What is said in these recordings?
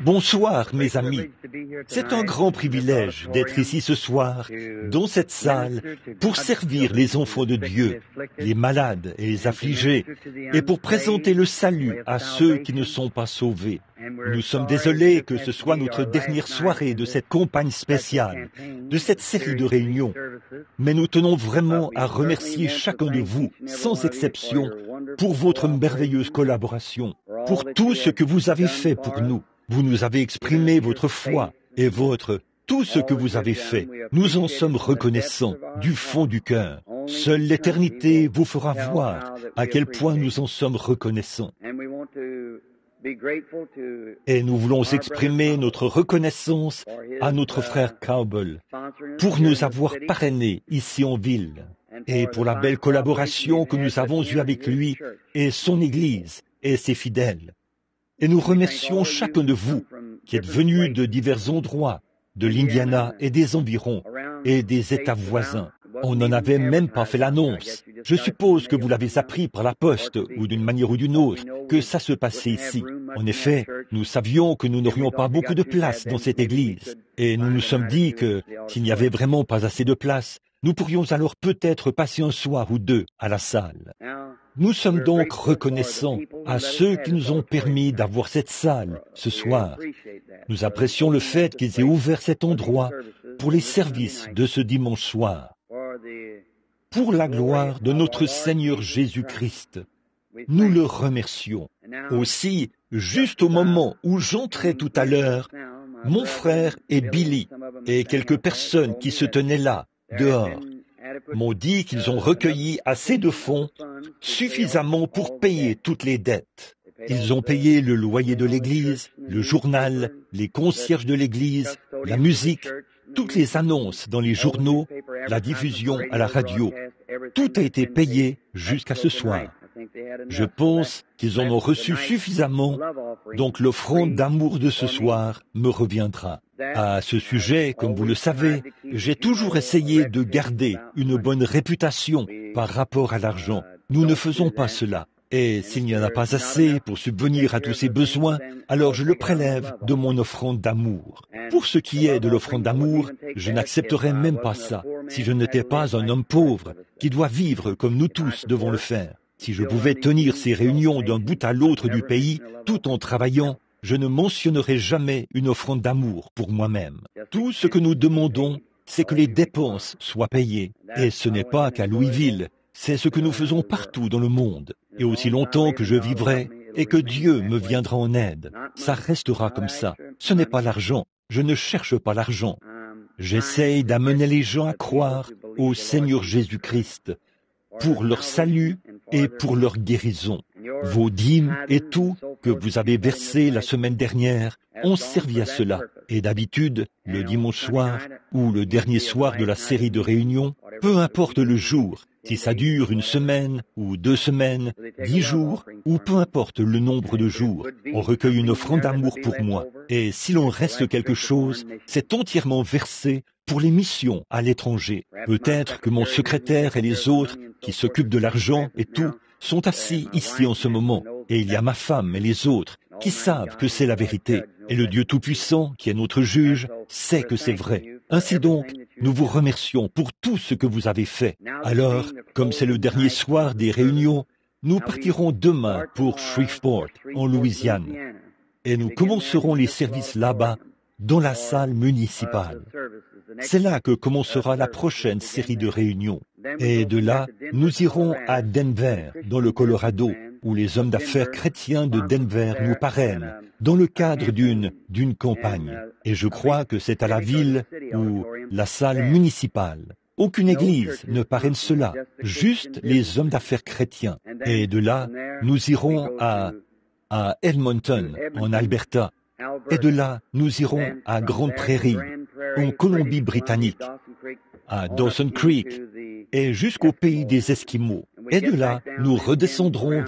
Bonsoir, mes amis. C'est un grand privilège d'être ici ce soir, dans cette salle, pour servir les enfants de Dieu, les malades et les affligés, et pour présenter le salut à ceux qui ne sont pas sauvés. Nous sommes désolés que ce soit notre dernière soirée de cette campagne spéciale, de cette série de réunions, mais nous tenons vraiment à remercier chacun de vous, sans exception, pour votre merveilleuse collaboration, pour tout ce que vous avez fait pour nous. Vous nous avez exprimé votre foi et tout ce que vous avez fait. Nous en sommes reconnaissants du fond du cœur. Seule l'éternité vous fera voir à quel point nous en sommes reconnaissants. Et nous voulons exprimer notre reconnaissance à notre frère Cowbell pour nous avoir parrainés ici en ville et pour la belle collaboration que nous avons eue avec lui et son Église et ses fidèles. Et nous remercions chacun de vous qui êtes venus de divers endroits, de l'Indiana et des environs et des États voisins. On n'en avait même pas fait l'annonce. Je suppose que vous l'avez appris par la poste ou d'une manière ou d'une autre, que ça se passait ici. En effet, nous savions que nous n'aurions pas beaucoup de place dans cette église. Et nous nous sommes dit que, s'il n'y avait vraiment pas assez de place, nous pourrions alors peut-être passer un soir ou deux à la salle. Nous sommes donc reconnaissants à ceux qui nous ont permis d'avoir cette salle ce soir. Nous apprécions le fait qu'ils aient ouvert cet endroit pour les services de ce dimanche soir. Pour la gloire de notre Seigneur Jésus-Christ, nous le remercions. Aussi, juste au moment où j'entrais tout à l'heure, mon frère et Billy et quelques personnes qui se tenaient là, dehors, m'ont dit qu'ils ont recueilli assez de fonds suffisamment pour payer toutes les dettes. Ils ont payé le loyer de l'église, le journal, les concierges de l'église, la musique, toutes les annonces dans les journaux, la diffusion à la radio. Tout a été payé jusqu'à ce soir. Je pense qu'ils en ont reçu suffisamment, donc l'offrande d'amour de ce soir me reviendra. À ce sujet, comme vous le savez, j'ai toujours essayé de garder une bonne réputation par rapport à l'argent. Nous ne faisons pas cela. Et s'il n'y en a pas assez pour subvenir à tous ces besoins, alors je le prélève de mon offrande d'amour. Pour ce qui est de l'offrande d'amour, je n'accepterais même pas ça si je n'étais pas un homme pauvre qui doit vivre comme nous tous devons le faire. Si je pouvais tenir ces réunions d'un bout à l'autre du pays, tout en travaillant, je ne mentionnerai jamais une offrande d'amour pour moi-même. Tout ce que nous demandons, c'est que les dépenses soient payées. Et ce n'est pas qu'à Louisville, c'est ce que nous faisons partout dans le monde. Et aussi longtemps que je vivrai et que Dieu me viendra en aide, ça restera comme ça. Ce n'est pas l'argent. Je ne cherche pas l'argent. J'essaye d'amener les gens à croire au Seigneur Jésus-Christ pour leur salut et pour leur guérison. Vos dîmes et tout que vous avez versé la semaine dernière ont servi à cela. Et d'habitude, le dimanche soir ou le dernier soir de la série de réunions, peu importe le jour, si ça dure une semaine ou 2 semaines, 10 jours, ou peu importe le nombre de jours, on recueille une offrande d'amour pour moi. Et s'il en reste quelque chose, c'est entièrement versé pour les missions à l'étranger. Peut-être que mon secrétaire et les autres qui s'occupent de l'argent et tout sont assis ici en ce moment. Et il y a ma femme et les autres qui savent que c'est la vérité. Et le Dieu Tout-Puissant, qui est notre juge, sait que c'est vrai. Ainsi donc, nous vous remercions pour tout ce que vous avez fait. Alors, comme c'est le dernier soir des réunions, nous partirons demain pour Shreveport, en Louisiane. Et nous commencerons les services là-bas, dans la salle municipale. C'est là que commencera la prochaine série de réunions. Et de là, nous irons à Denver, dans le Colorado, où les hommes d'affaires chrétiens de Denver nous parrainent, dans le cadre d'une campagne. Et je crois que c'est à la ville ou la salle municipale. Aucune église ne parraine cela, juste les hommes d'affaires chrétiens. Et de là, nous irons à Edmonton, en Alberta. Et de là, nous irons à Grande Prairie, en Colombie-Britannique, à Dawson Creek, et jusqu'au pays des Esquimaux. Et de là, nous redescendrons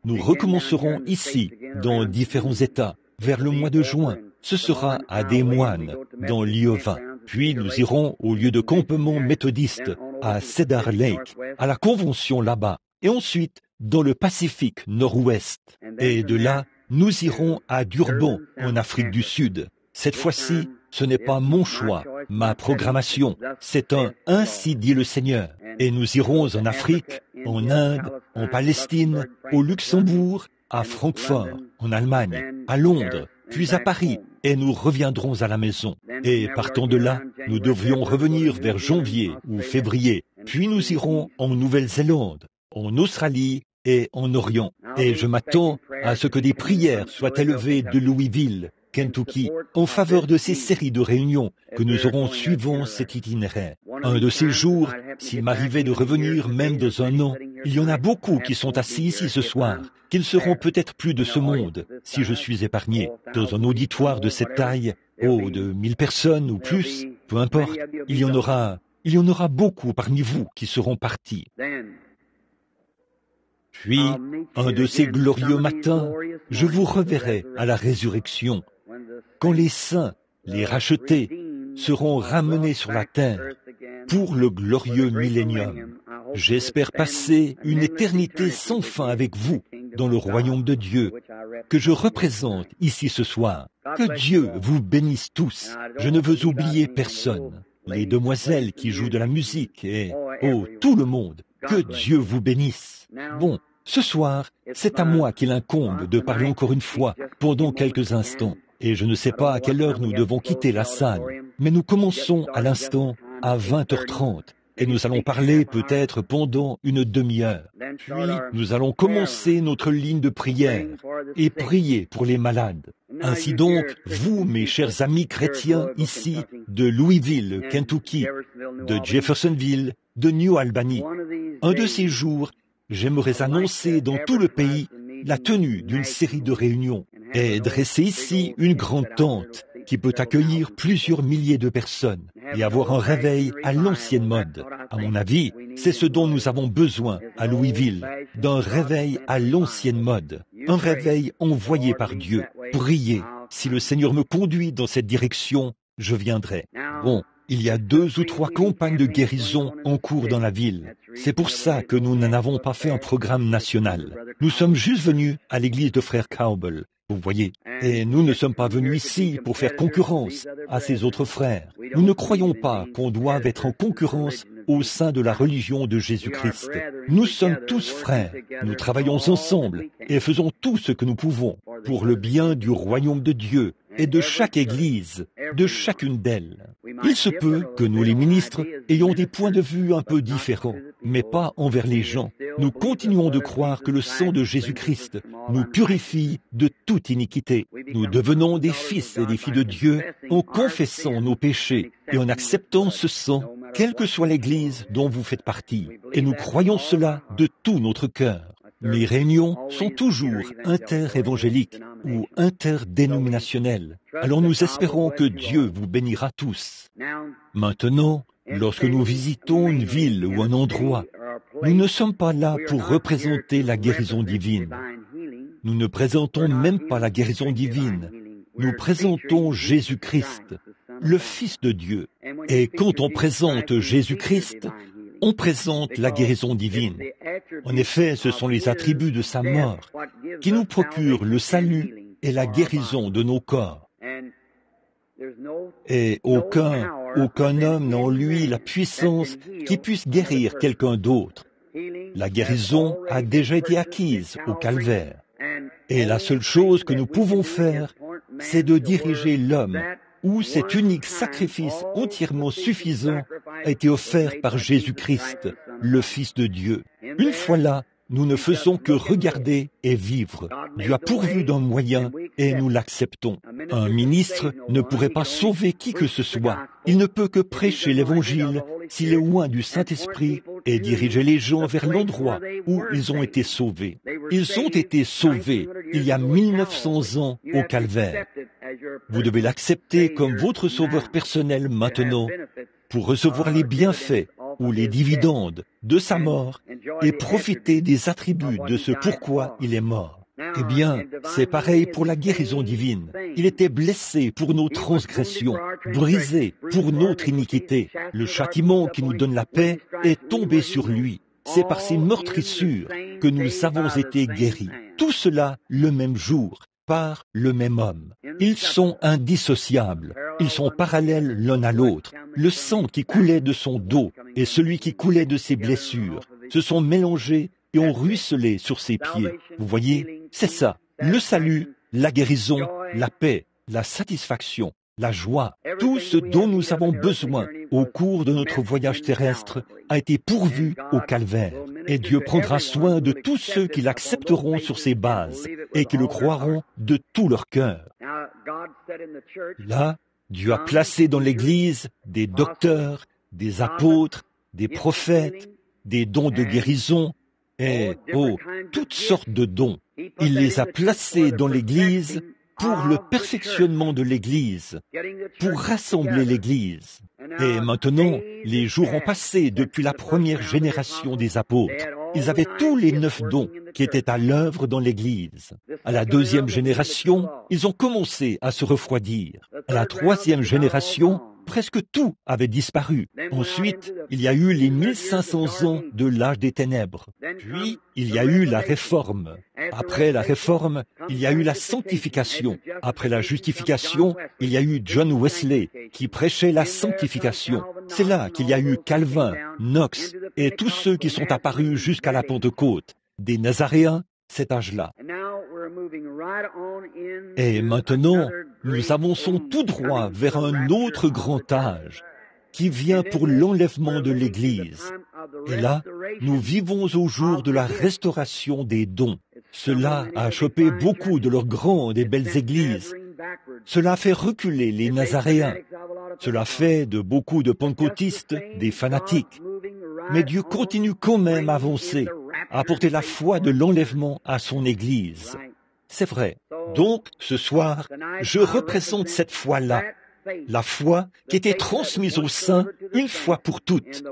nous recommencerons ici, dans différents États, vers le mois de juin. Ce sera à Des Moines, dans l'Iowa. Puis nous irons au lieu de campement méthodiste, à Cedar Lake, à la convention là-bas. Et ensuite, dans le Pacifique Nord-Ouest. Et de là, Nous irons à Durban, en Afrique du Sud. Cette fois-ci, ce n'est pas mon choix, ma programmation, c'est un « Ainsi dit le Seigneur ». Et nous irons en Afrique, en Inde, en Palestine, au Luxembourg, à Francfort, en Allemagne, à Londres, puis à Paris, et nous reviendrons à la maison. Et partant de là, nous devrions revenir vers janvier ou février, puis nous irons en Nouvelle-Zélande, en Australie et en Orient. Et je m'attends à ce que des prières soient élevées de Louisville, Kentucky, en faveur de ces séries de réunions que nous aurons suivant cet itinéraire. Un de ces jours, s'il m'arrivait de revenir même dans un an, il y en a beaucoup qui sont assis ici ce soir, qui ne seront peut-être plus de ce monde, si je suis épargné. Dans un auditoire de cette taille, de 1000 personnes ou plus, peu importe, il y en aura beaucoup parmi vous qui seront partis. Puis, un de ces glorieux matins, je vous reverrai à la résurrection, quand les saints, les rachetés, seront ramenés sur la terre pour le glorieux millénium. J'espère passer une éternité sans fin avec vous dans le royaume de Dieu, que je représente ici ce soir. Que Dieu vous bénisse tous. Je ne veux oublier personne. Les demoiselles qui jouent de la musique et, tout le monde. Que Dieu vous bénisse. Bon, ce soir, c'est à moi qu'il incombe de parler encore une fois pendant quelques instants. Et je ne sais pas à quelle heure nous devons quitter la salle, mais nous commençons à l'instant à 20h30 et nous allons parler peut-être pendant une demi-heure. Puis nous allons commencer notre ligne de prière et prier pour les malades. Ainsi donc, vous, mes chers amis chrétiens ici de Louisville, Kentucky, de Jeffersonville, de New Albany, un de ces jours, j'aimerais annoncer dans tout le pays la tenue d'une série de réunions et dresser ici une grande tente qui peut accueillir plusieurs milliers de personnes et avoir un réveil à l'ancienne mode. À mon avis, c'est ce dont nous avons besoin à Louisville, d'un réveil à l'ancienne mode, un réveil envoyé par Dieu. Priez, si le Seigneur me conduit dans cette direction, je viendrai. Bon, il y a 2 ou 3 campagnes de guérison en cours dans la ville. C'est pour ça que nous n'en avons pas fait un programme national. Nous sommes juste venus à l'église de Frère Cowbell, vous voyez. Et nous ne sommes pas venus ici pour faire concurrence à ces autres frères. Nous ne croyons pas qu'on doive être en concurrence au sein de la religion de Jésus-Christ. Nous sommes tous frères. Nous travaillons ensemble et faisons tout ce que nous pouvons pour le bien du royaume de Dieu et de chaque Église, de chacune d'elles. Il se peut que nous, les ministres, ayons des points de vue un peu différents, mais pas envers les gens. Nous continuons de croire que le sang de Jésus-Christ nous purifie de toute iniquité. Nous devenons des fils et des filles de Dieu en confessant nos péchés et en acceptant ce sang, quelle que soit l'Église dont vous faites partie. Et nous croyons cela de tout notre cœur. Mes réunions sont toujours inter-évangéliques ou interdénominationnelles. Alors nous espérons que Dieu vous bénira tous. Maintenant, lorsque nous visitons une ville ou un endroit, nous ne sommes pas là pour représenter la guérison divine. Nous ne présentons même pas la guérison divine. Nous présentons Jésus-Christ, le Fils de Dieu. Et quand on présente Jésus-Christ, on présente la guérison divine. En effet, ce sont les attributs de sa mort qui nous procurent le salut et la guérison de nos corps. Et aucun homme n'a en lui la puissance qui puisse guérir quelqu'un d'autre. La guérison a déjà été acquise au calvaire. Et la seule chose que nous pouvons faire, c'est de diriger l'homme où cet unique sacrifice entièrement suffisant a été offert par Jésus-Christ, le Fils de Dieu. Une fois là, nous ne faisons que regarder et vivre. Dieu a pourvu d'un moyen et nous l'acceptons. Un ministre ne pourrait pas sauver qui que ce soit. Il ne peut que prêcher l'Évangile s'il est loin du Saint-Esprit et diriger les gens vers l'endroit où ils ont été sauvés. Ils ont été sauvés il y a 1900 ans au calvaire. Vous devez l'accepter comme votre sauveur personnel maintenant pour recevoir les bienfaits ou les dividendes de sa mort et profiter des attributs de ce pourquoi il est mort. Eh bien, c'est pareil pour la guérison divine. Il était blessé pour nos transgressions, brisé pour notre iniquité. Le châtiment qui nous donne la paix est tombé sur lui. C'est par ses meurtrissures que nous avons été guéris. Tout cela le même jour, part le même homme. Ils sont indissociables, ils sont parallèles l'un à l'autre. Le sang qui coulait de son dos et celui qui coulait de ses blessures se sont mélangés et ont ruisselé sur ses pieds. Vous voyez, c'est ça, le salut, la guérison, la paix, la satisfaction, la joie, tout ce dont nous avons besoin au cours de notre voyage terrestre a été pourvu au calvaire. Et Dieu prendra soin de tous ceux qui l'accepteront sur ses bases et qui le croiront de tout leur cœur. Là, Dieu a placé dans l'Église des docteurs, des apôtres, des prophètes, des dons de guérison et, toutes sortes de dons. Il les a placés dans l'Église pour le perfectionnement de l'Église, pour rassembler l'Église. Et maintenant, les jours ont passé depuis la première génération des apôtres. Ils avaient tous les 9 dons qui étaient à l'œuvre dans l'Église. À la 2e génération, ils ont commencé à se refroidir. À la 3e génération, presque tout avait disparu. Ensuite, il y a eu les 1500 ans de l'âge des ténèbres. Puis, il y a eu la réforme. Après la réforme, il y a eu la sanctification. Après la justification, il y a eu John Wesley qui prêchait la sanctification. C'est là qu'il y a eu Calvin, Knox et tous ceux qui sont apparus jusqu'à la Pentecôte, des Nazaréens, cet âge-là. Et maintenant, nous avançons tout droit vers un autre grand âge qui vient pour l'enlèvement de l'Église. Et là, nous vivons au jour de la restauration des dons. Cela a chopé beaucoup de leurs grandes et belles églises. Cela a fait reculer les Nazaréens. Cela fait de beaucoup de pentecôtistes des fanatiques. Mais Dieu continue quand même à avancer, à apporter la foi de l'enlèvement à son Église. C'est vrai. Donc, ce soir, je représente cette foi-là, la foi qui était transmise aux saints une fois pour toutes,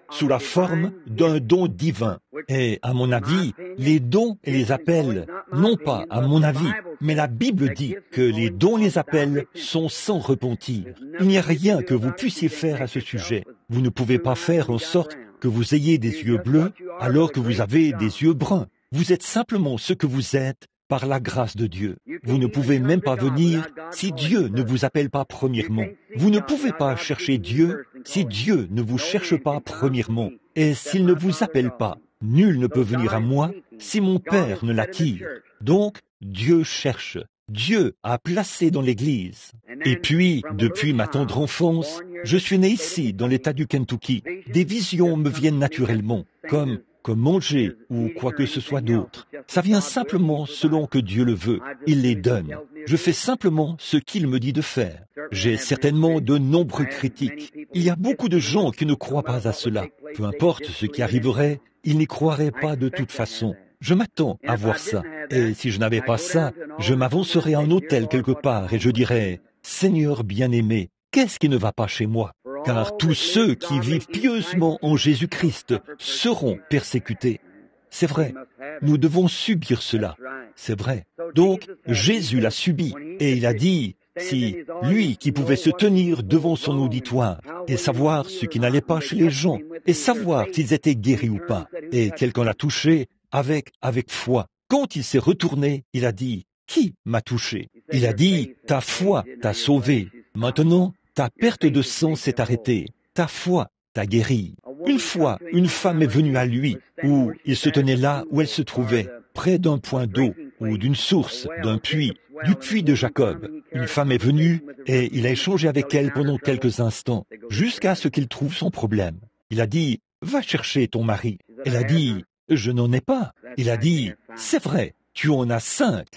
sous la forme d'un don divin. Et, à mon avis, les dons et les appels, non pas à mon avis, mais la Bible dit que les dons et les appels sont sans repentir. Il n'y a rien que vous puissiez faire à ce sujet. Vous ne pouvez pas faire en sorte que vous ayez des yeux bleus alors que vous avez des yeux bruns. Vous êtes simplement ce que vous êtes par la grâce de Dieu. Vous ne pouvez même pas venir si Dieu ne vous appelle pas premièrement. Vous ne pouvez pas chercher Dieu si Dieu ne vous cherche pas premièrement. Et s'il ne vous appelle pas, nul ne peut venir à moi si mon Père ne l'attire. Donc, Dieu cherche. Dieu a placé dans l'Église. Et puis, depuis ma tendre enfance, je suis né ici, dans l'État du Kentucky. Des visions me viennent naturellement, comme manger ou quoi que ce soit d'autre. Ça vient simplement selon que Dieu le veut. Il les donne. Je fais simplement ce qu'il me dit de faire. J'ai certainement de nombreux critiques. Il y a beaucoup de gens qui ne croient pas à cela. Peu importe ce qui arriverait, ils n'y croiraient pas de toute façon. Je m'attends à voir ça. Et si je n'avais pas ça, je m'avancerais à un hôtel quelque part et je dirais, « Seigneur bien-aimé, qu'est-ce qui ne va pas chez moi ?» Car tous ceux qui vivent pieusement en Jésus-Christ seront persécutés. C'est vrai, nous devons subir cela. C'est vrai. Donc, Jésus l'a subi et il a dit, si lui qui pouvait se tenir devant son auditoire et savoir ce qui n'allait pas chez les gens et savoir s'ils étaient guéris ou pas, et quelqu'un l'a touché avec foi. Quand il s'est retourné, il a dit, qui m'a touché? Il a dit, ta foi t'a sauvé. Maintenant, ta perte de sang s'est arrêtée. Ta foi t'a guéri. Une fois, une femme est venue à lui, où il se tenait là où elle se trouvait, près d'un point d'eau, ou d'une source, d'un puits, du puits de Jacob. Une femme est venue, et il a échangé avec elle pendant quelques instants, jusqu'à ce qu'il trouve son problème. Il a dit, va chercher ton mari. Elle a dit, je n'en ai pas. Il a dit, c'est vrai, tu en as 5.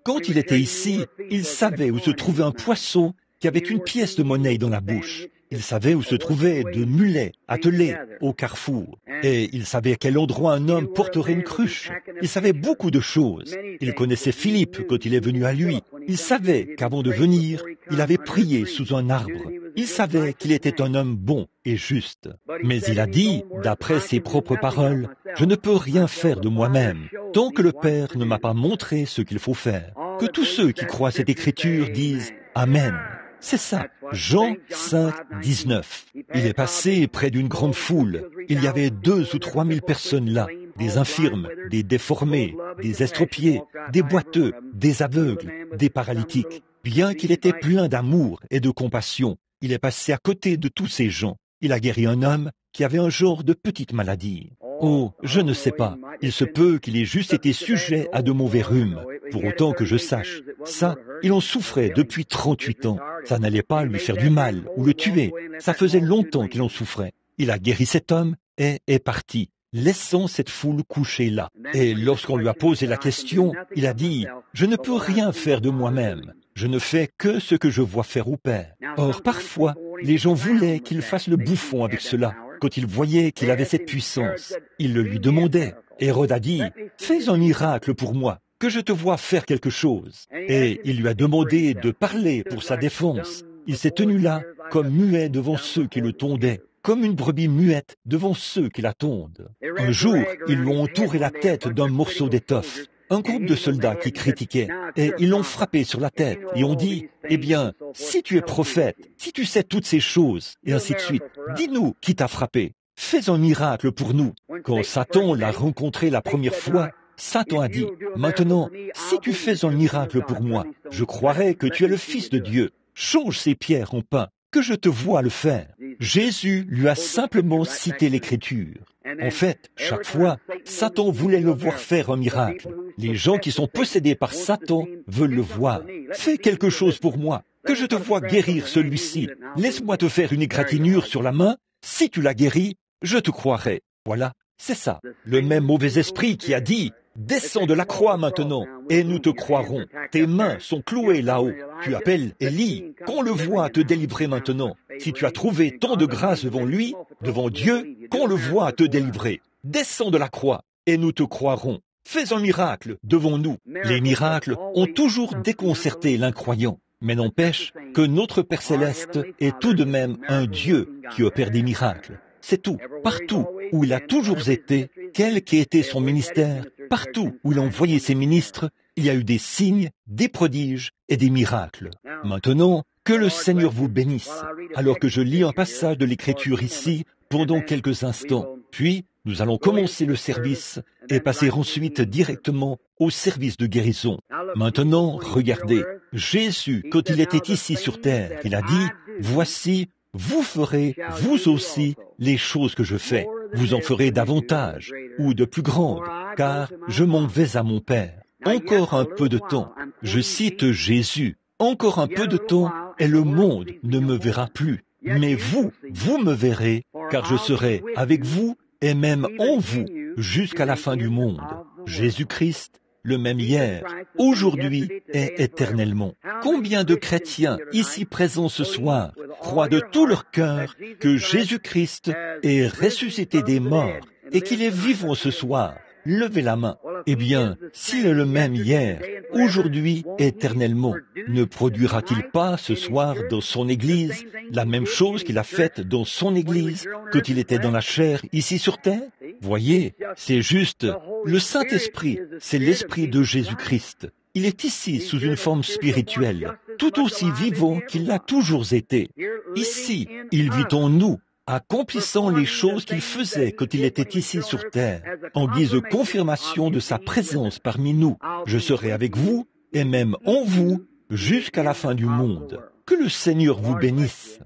Quand il était ici, il savait où se trouvait un poisson qui avait une pièce de monnaie dans la bouche. Il savait où se trouvaient 2 mulets attelés au carrefour. Et il savait à quel endroit un homme porterait une cruche. Il savait beaucoup de choses. Il connaissait Philippe quand il est venu à lui. Il savait qu'avant de venir, il avait prié sous un arbre. Il savait qu'il était un homme bon et juste. Mais il a dit, d'après ses propres paroles, « Je ne peux rien faire de moi-même, tant que le Père ne m'a pas montré ce qu'il faut faire. » Que tous ceux qui croient cette écriture disent « Amen ». C'est ça, Jean 5, 19. Il est passé près d'une grande foule. Il y avait 2 ou 3 000 personnes là. des infirmes, des déformés, des estropiés, des boiteux, des aveugles, des paralytiques. Bien qu'il était plein d'amour et de compassion, il est passé à côté de tous ces gens. Il a guéri un homme qui avait un genre de petite maladie. Oh, je ne sais pas. Il se peut qu'il ait juste été sujet à de mauvais rhumes. Pour autant que je sache, ça, il en souffrait depuis 38 ans. Ça n'allait pas lui faire du mal ou le tuer. Ça faisait longtemps qu'il en souffrait. Il a guéri cet homme et est parti, laissant cette foule couchée là. Et lorsqu'on lui a posé la question, il a dit « Je ne peux rien faire de moi-même. Je ne fais que ce que je vois faire au Père. » Or, parfois, les gens voulaient qu'il fasse le bouffon avec cela. Quand ils voyaient qu'il avait cette puissance, ils le lui demandaient. Hérode a dit « Fais un miracle pour moi, que je te vois faire quelque chose. » Et il lui a demandé de parler pour sa défense. Il s'est tenu là, comme muet devant ceux qui le tondaient, comme une brebis muette devant ceux qui la tondent. Un jour, ils lui ont entouré la tête d'un morceau d'étoffe. Un groupe de soldats qui critiquaient, et ils l'ont frappé sur la tête, et ont dit, « Eh bien, si tu es prophète, si tu sais toutes ces choses, et ainsi de suite, dis-nous qui t'a frappé. Fais un miracle pour nous. » Quand Satan l'a rencontré la première fois, Satan a dit, « Maintenant, si tu fais un miracle pour moi, je croirai que tu es le Fils de Dieu. Change ces pierres en pain, que je te vois le faire. » Jésus lui a simplement cité l'Écriture. En fait, chaque fois, Satan voulait le voir faire un miracle. Les gens qui sont possédés par Satan veulent le voir. Fais quelque chose pour moi, que je te vois guérir celui-ci. Laisse-moi te faire une égratignure sur la main. Si tu la guéris, je te croirai. Voilà, c'est ça. Le même mauvais esprit qui a dit, « Descends de la croix maintenant, et nous te croirons. Tes mains sont clouées là-haut. Tu appelles Élie, qu'on le voit te délivrer maintenant. Si tu as trouvé tant de grâce devant lui, devant Dieu, qu'on le voit te délivrer. Descends de la croix, et nous te croirons. Fais un miracle devant nous. » Les miracles ont toujours déconcerté l'incroyant. Mais n'empêche que notre Père Céleste est tout de même un Dieu qui opère des miracles. C'est tout. Partout où il a toujours été, quel qu'ait été son ministère, partout où il a envoyé ses ministres, il y a eu des signes, des prodiges et des miracles. Maintenant, que le Seigneur vous bénisse, alors que je lis un passage de l'Écriture ici pendant quelques instants. Puis, nous allons commencer le service et passer ensuite directement au service de guérison. Maintenant, regardez, Jésus, quand il était ici sur terre, il a dit, « Voici, vous ferez, vous aussi, les choses que je fais. Vous en ferez davantage, ou de plus grandes, car je m'en vais à mon Père. » Encore un peu de temps. Je cite Jésus. Encore un peu de temps, et le monde ne me verra plus. Mais vous, vous me verrez, car je serai avec vous et même en vous jusqu'à la fin du monde. Jésus-Christ, le même hier, aujourd'hui et éternellement. Combien de chrétiens ici présents ce soir croient de tout leur cœur que Jésus-Christ est ressuscité des morts et qu'il est vivant ce soir? Levez la main. Eh bien, s'il est le même hier, aujourd'hui, éternellement, ne produira-t-il pas ce soir dans son Église la même chose qu'il a faite dans son Église quand il était dans la chair ici sur terre? Voyez, c'est juste, le Saint-Esprit, c'est l'Esprit de Jésus-Christ. Il est ici sous une forme spirituelle, tout aussi vivant qu'il l'a toujours été. Ici, il vit en nous, accomplissant les choses qu'il faisait quand il était ici sur terre, en guise de confirmation de sa présence parmi nous. Je serai avec vous, et même en vous, jusqu'à la fin du monde. Que le Seigneur vous bénisse.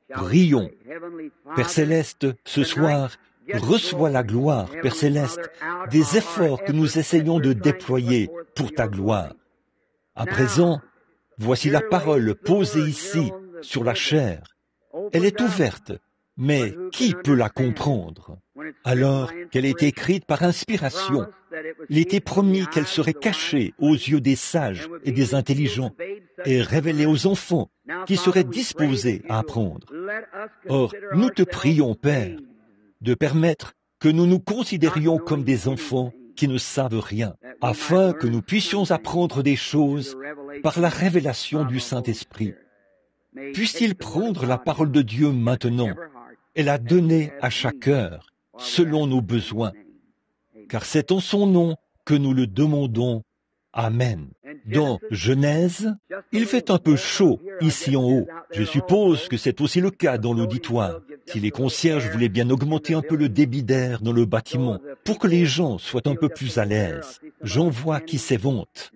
Prions. Père Céleste, ce soir, reçois la gloire, Père Céleste, des efforts que nous essayons de déployer pour ta gloire. À présent, voici la parole posée ici, sur la chair. Elle est ouverte. Mais qui peut la comprendre? Alors qu'elle est écrite par inspiration, il était promis qu'elle serait cachée aux yeux des sages et des intelligents et révélée aux enfants qui seraient disposés à apprendre. Or, nous te prions, Père, de permettre que nous nous considérions comme des enfants qui ne savent rien, afin que nous puissions apprendre des choses par la révélation du Saint-Esprit. Puisse-t-il prendre la parole de Dieu maintenant et la donner à chaque heure, selon nos besoins, car c'est en son nom que nous le demandons. Amen. Dans Genèse, il fait un peu chaud ici en haut. Je suppose que c'est aussi le cas dans l'auditoire. Si les concierges voulaient bien augmenter un peu le débit d'air dans le bâtiment pour que les gens soient un peu plus à l'aise, j'en vois qui s'éventent.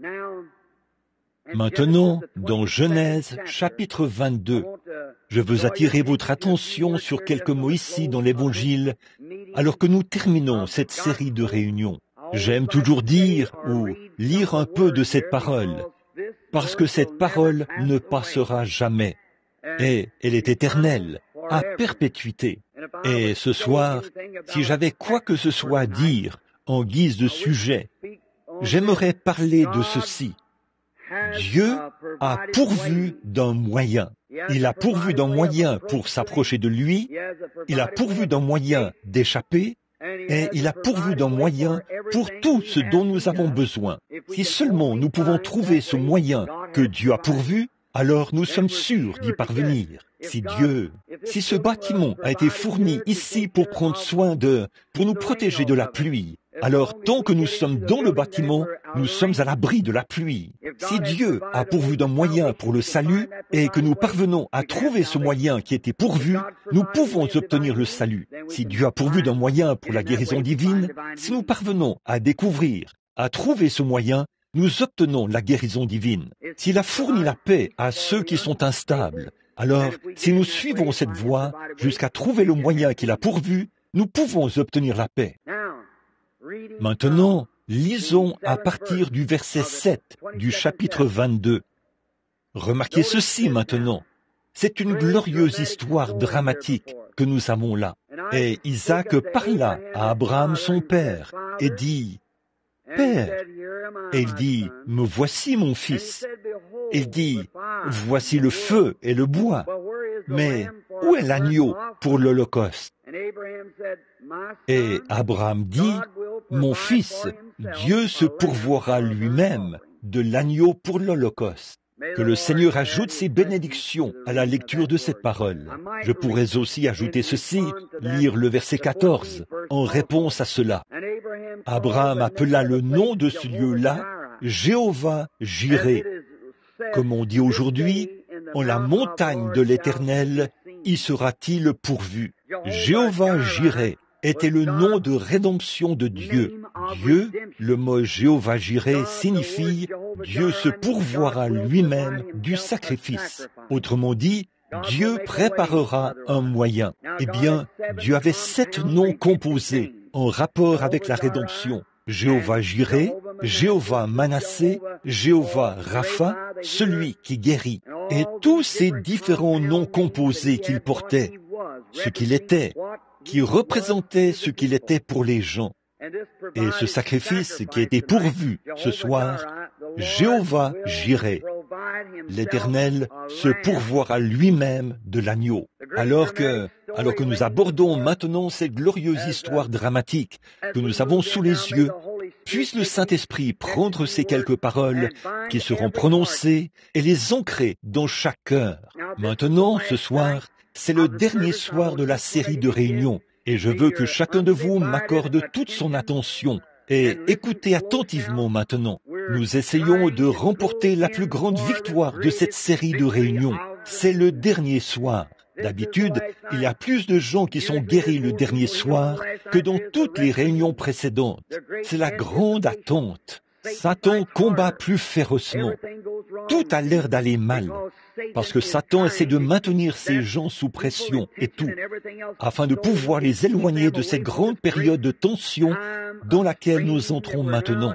Maintenant, dans Genèse chapitre 22, je veux attirer votre attention sur quelques mots ici dans l'Évangile, alors que nous terminons cette série de réunions. J'aime toujours dire ou lire un peu de cette parole, parce que cette parole ne passera jamais, et elle est éternelle, à perpétuité. Et ce soir, si j'avais quoi que ce soit à dire en guise de sujet, j'aimerais parler de ceci. Dieu a pourvu d'un moyen. Il a pourvu d'un moyen pour s'approcher de lui, il a pourvu d'un moyen d'échapper, et il a pourvu d'un moyen pour tout ce dont nous avons besoin. Si seulement nous pouvons trouver ce moyen que Dieu a pourvu, alors nous sommes sûrs d'y parvenir. Si ce bâtiment a été fourni ici pour prendre soin pour nous protéger de la pluie, alors tant que nous sommes dans le bâtiment, nous sommes à l'abri de la pluie. Si Dieu a pourvu d'un moyen pour le salut et que nous parvenons à trouver ce moyen qui était pourvu, nous pouvons obtenir le salut. Si Dieu a pourvu d'un moyen pour la guérison divine, si nous parvenons à découvrir, à trouver ce moyen, nous obtenons la guérison divine. S'il a fourni la paix à ceux qui sont instables, alors si nous suivons cette voie jusqu'à trouver le moyen qu'il a pourvu, nous pouvons obtenir la paix. Maintenant, lisons à partir du verset 7 du chapitre 22. Remarquez ceci maintenant. C'est une glorieuse histoire dramatique que nous avons là. Et Isaac parla à Abraham son père et dit, « Père !» Et il dit, « Me voici mon fils. » Il dit, « Voici le feu et le bois. Mais où est l'agneau pour l'Holocauste ?» Et Abraham dit, « Mon fils, Dieu se pourvoira lui-même de l'agneau pour l'Holocauste. » Que le Seigneur ajoute ses bénédictions à la lecture de cette parole. Je pourrais aussi ajouter ceci, lire le verset 14, en réponse à cela. Abraham appela le nom de ce lieu-là Jéhovah Jireh. Comme on dit aujourd'hui, en la montagne de l'Éternel, y sera-t-il pourvu. Jéhovah Jireh était le nom de rédemption de Dieu. Dieu, le mot Jéhovah Jireh signifie « Dieu se pourvoira lui-même du sacrifice ». Autrement dit, Dieu préparera un moyen. Eh bien, Dieu avait 7 noms composés en rapport avec la rédemption. Jéhovah Jireh, Jéhovah Manassé, Jéhovah Rapha, celui qui guérit. Et tous ces différents noms composés qu'il portait, ce qu'il était, qui représentait ce qu'il était pour les gens. Et ce sacrifice qui était pourvu ce soir, Jéhovah Jireh, l'Éternel se pourvoira lui-même de l'agneau. Alors que nous abordons maintenant cette glorieuse histoire dramatique que nous avons sous les yeux, puisse le Saint-Esprit prendre ces quelques paroles qui seront prononcées et les ancrer dans chaque cœur. Maintenant, ce soir, c'est le dernier soir de la série de réunions et je veux que chacun de vous m'accorde toute son attention et écoutez attentivement maintenant. Nous essayons de remporter la plus grande victoire de cette série de réunions. C'est le dernier soir. D'habitude, il y a plus de gens qui sont guéris le dernier soir que dans toutes les réunions précédentes. C'est la grande attente. Satan combat plus férocement. Tout a l'air d'aller mal, parce que Satan essaie de maintenir ces gens sous pression et tout, afin de pouvoir les éloigner de cette grande période de tension dans laquelle nous entrons maintenant.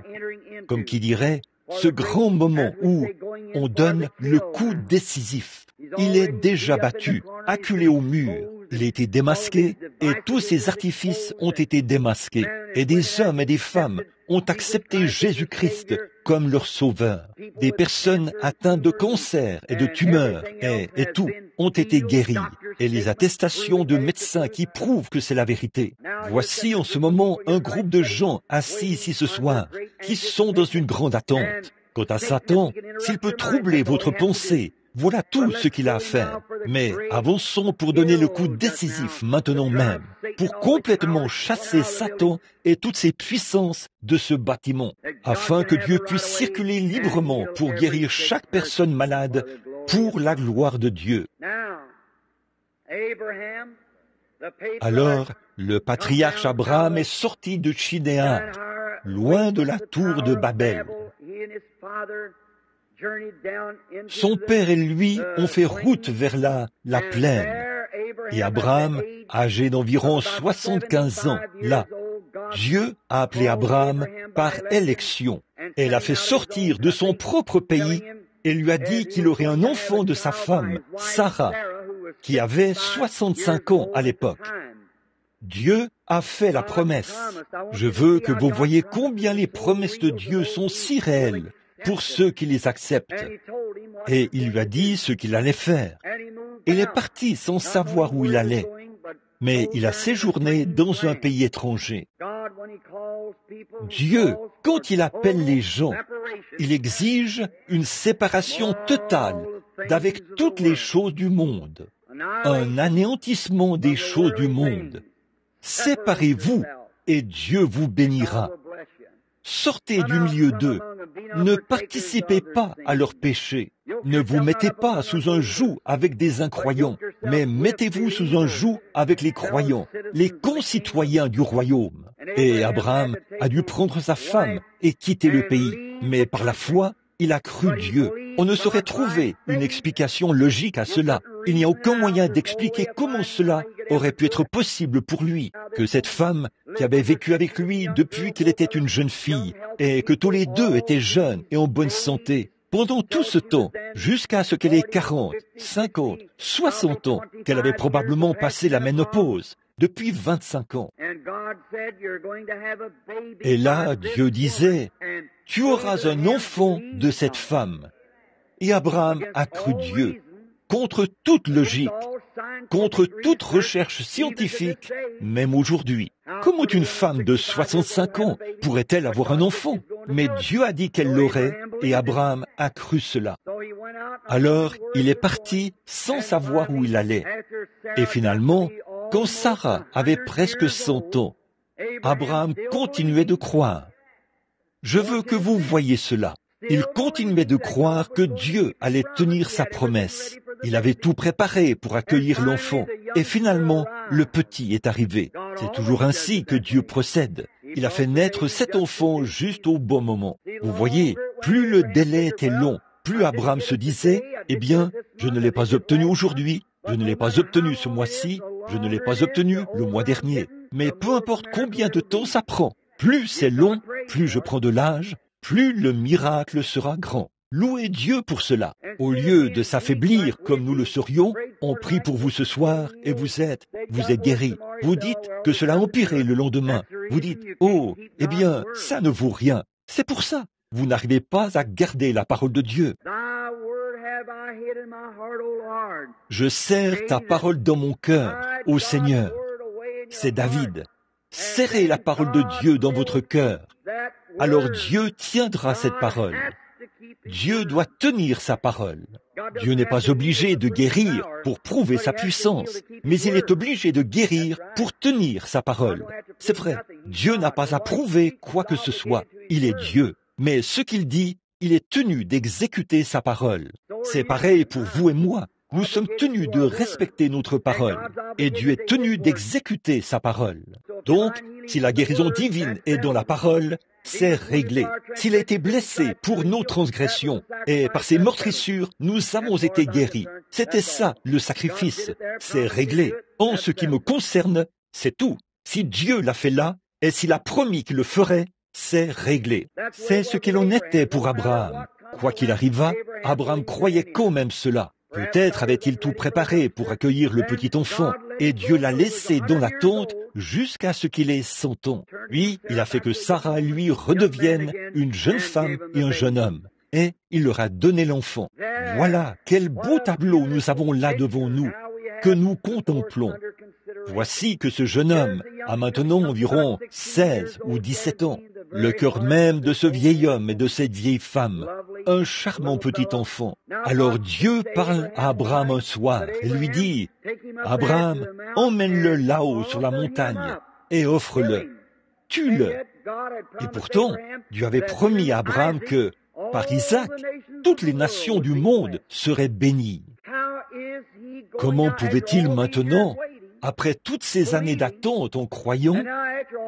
Comme qui dirait, ce grand moment où on donne le coup décisif. Il est déjà battu, acculé au mur. Il a été démasqué et tous ses artifices ont été démasqués. Et des hommes et des femmes ont accepté Jésus-Christ comme leur sauveur. Des personnes atteintes de cancer et de tumeurs et tout ont été guéries. Et les attestations de médecins qui prouvent que c'est la vérité. Voici en ce moment un groupe de gens assis ici ce soir qui sont dans une grande attente. Quant à Satan, s'il peut troubler votre pensée, voilà tout ce qu'il a à faire. Mais avançons pour donner le coup décisif maintenant même, pour complètement chasser Satan et toutes ses puissances de ce bâtiment, afin que Dieu puisse circuler librement pour guérir chaque personne malade pour la gloire de Dieu. Alors, le patriarche Abraham est sorti de Chidéan, loin de la tour de Babel. Son père et lui ont fait route vers la plaine. Et Abraham, âgé d'environ 75 ans, là, Dieu a appelé Abraham par élection et l'a fait sortir de son propre pays et lui a dit qu'il aurait un enfant de sa femme, Sarah, qui avait 65 ans à l'époque. Dieu a fait la promesse. Je veux que vous voyez combien les promesses de Dieu sont si réelles pour ceux qui les acceptent. Et il lui a dit ce qu'il allait faire. Il est parti sans savoir où il allait, mais il a séjourné dans un pays étranger. Dieu, quand il appelle les gens, il exige une séparation totale d'avec toutes les choses du monde, un anéantissement des choses du monde. Séparez-vous et Dieu vous bénira. Sortez du milieu d'eux. Ne participez pas à leurs péchés. Ne vous mettez pas sous un joug avec des incroyants, mais mettez-vous sous un joug avec les croyants, les concitoyens du royaume. Et Abraham a dû prendre sa femme et quitter le pays. Mais par la foi, il a cru Dieu. On ne saurait trouver une explication logique à cela. Il n'y a aucun moyen d'expliquer comment cela aurait pu être possible pour lui, que cette femme qui avait vécu avec lui depuis qu'elle était une jeune fille, et que tous les deux étaient jeunes et en bonne santé, pendant tout ce temps, jusqu'à ce qu'elle ait 40, 50, 60 ans, qu'elle avait probablement passé la ménopause, depuis 25 ans. Et là, Dieu disait, « Tu auras un enfant de cette femme. » Et Abraham a cru Dieu, contre toute logique, contre toute recherche scientifique, même aujourd'hui. Comment une femme de 65 ans pourrait-elle avoir un enfant? Mais Dieu a dit qu'elle l'aurait, et Abraham a cru cela. Alors, il est parti sans savoir où il allait. Et finalement, quand Sarah avait presque 100 ans, Abraham continuait de croire. Je veux que vous voyiez cela. Il continuait de croire que Dieu allait tenir sa promesse. Il avait tout préparé pour accueillir l'enfant. Et finalement, le petit est arrivé. C'est toujours ainsi que Dieu procède. Il a fait naître cet enfant juste au bon moment. Vous voyez, plus le délai était long, plus Abraham se disait, « Eh bien, je ne l'ai pas obtenu aujourd'hui, je ne l'ai pas obtenu ce mois-ci, je ne l'ai pas obtenu le mois dernier. Mais peu importe combien de temps ça prend, plus c'est long, plus je prends de l'âge, plus le miracle sera grand. » Louez Dieu pour cela. Au lieu de s'affaiblir comme nous le serions, on prie pour vous ce soir et vous êtes guéris. Vous dites que cela a empiré le lendemain. Vous dites, oh, eh bien, ça ne vaut rien. C'est pour ça. Vous n'arrivez pas à garder la parole de Dieu. Je serre ta parole dans mon cœur, ô Seigneur. C'est David. Serrez la parole de Dieu dans votre cœur. Alors Dieu tiendra cette parole. Dieu doit tenir sa parole. Dieu n'est pas obligé de guérir pour prouver sa puissance, mais il est obligé de guérir pour tenir sa parole. C'est vrai, Dieu n'a pas à prouver quoi que ce soit. Il est Dieu. Mais ce qu'il dit, il est tenu d'exécuter sa parole. C'est pareil pour vous et moi. Nous sommes tenus de respecter notre parole, et Dieu est tenu d'exécuter sa parole. Donc, si la guérison divine est dans la parole, c'est réglé. S'il a été blessé pour nos transgressions, et par ses meurtrissures, nous avons été guéris. C'était ça, le sacrifice. C'est réglé. En ce qui me concerne, c'est tout. Si Dieu l'a fait là, et s'il a promis qu'il le ferait, c'est réglé. C'est ce qu'il en était pour Abraham. Quoi qu'il arrivât, Abraham croyait quand même cela. Peut-être avait-il tout préparé pour accueillir le petit enfant, et Dieu l'a laissé dans la tente jusqu'à ce qu'il ait 100 ans. Puis, il a fait que Sarah et lui redeviennent une jeune femme et un jeune homme. Et il leur a donné l'enfant. Voilà, quel beau tableau nous avons là devant nous, que nous contemplons. Voici que ce jeune homme a maintenant environ 16 ou 17 ans. Le cœur même de ce vieil homme et de cette vieille femme, un charmant petit enfant. Alors Dieu parle à Abraham un soir et lui dit, « Abraham, emmène-le là-haut sur la montagne et offre-le. Tue-le. » Et pourtant, Dieu avait promis à Abraham que, par Isaac, toutes les nations du monde seraient bénies. Comment pouvait-il maintenant Après toutes ces années d'attente en croyant,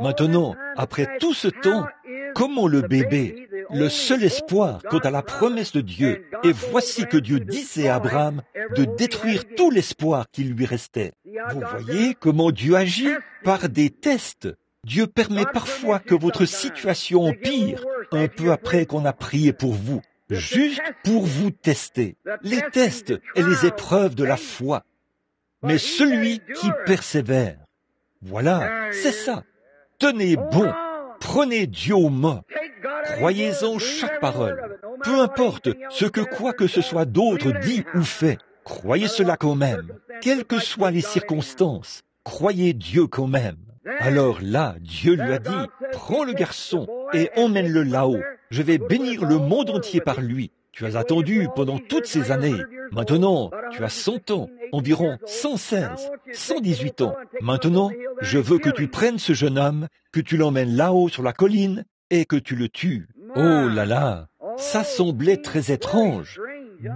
maintenant, après tout ce temps, comment le bébé, le seul espoir quant à la promesse de Dieu, et voici que Dieu disait à Abraham de détruire tout l'espoir qui lui restait. Vous voyez comment Dieu agit par des tests. Dieu permet parfois que votre situation empire un peu après qu'on a prié pour vous, juste pour vous tester. Les tests et les épreuves de la foi. Mais celui qui persévère, voilà, c'est ça. Tenez bon, prenez Dieu au mot, croyez-en chaque parole. Peu importe ce que quoi que ce soit d'autre dit ou fait, croyez cela quand même. Quelles que soient les circonstances, croyez Dieu quand même. Alors là, Dieu lui a dit, prends le garçon et emmène-le là-haut. Je vais bénir le monde entier par lui. Tu as attendu pendant toutes ces années. Maintenant, tu as 100 ans, environ 116, 118 ans. Maintenant, je veux que tu prennes ce jeune homme, que tu l'emmènes là-haut sur la colline et que tu le tues. Oh là là, ça semblait très étrange,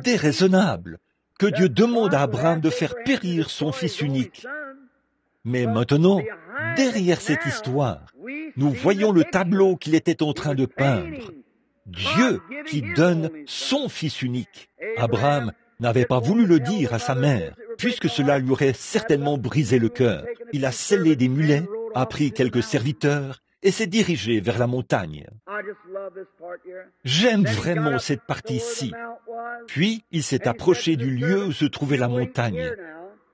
déraisonnable, que Dieu demande à Abraham de faire périr son fils unique. Mais maintenant, derrière cette histoire, nous voyons le tableau qu'il était en train de peindre. Dieu qui donne son fils unique. Abraham n'avait pas voulu le dire à sa mère, puisque cela lui aurait certainement brisé le cœur. Il a sellé des mulets, a pris quelques serviteurs et s'est dirigé vers la montagne. J'aime vraiment cette partie-ci. Puis il s'est approché du lieu où se trouvait la montagne.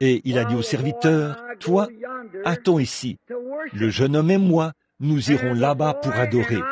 Et il a dit au serviteur, « Toi, attends ici. Le jeune homme et moi, nous irons là-bas pour adorer.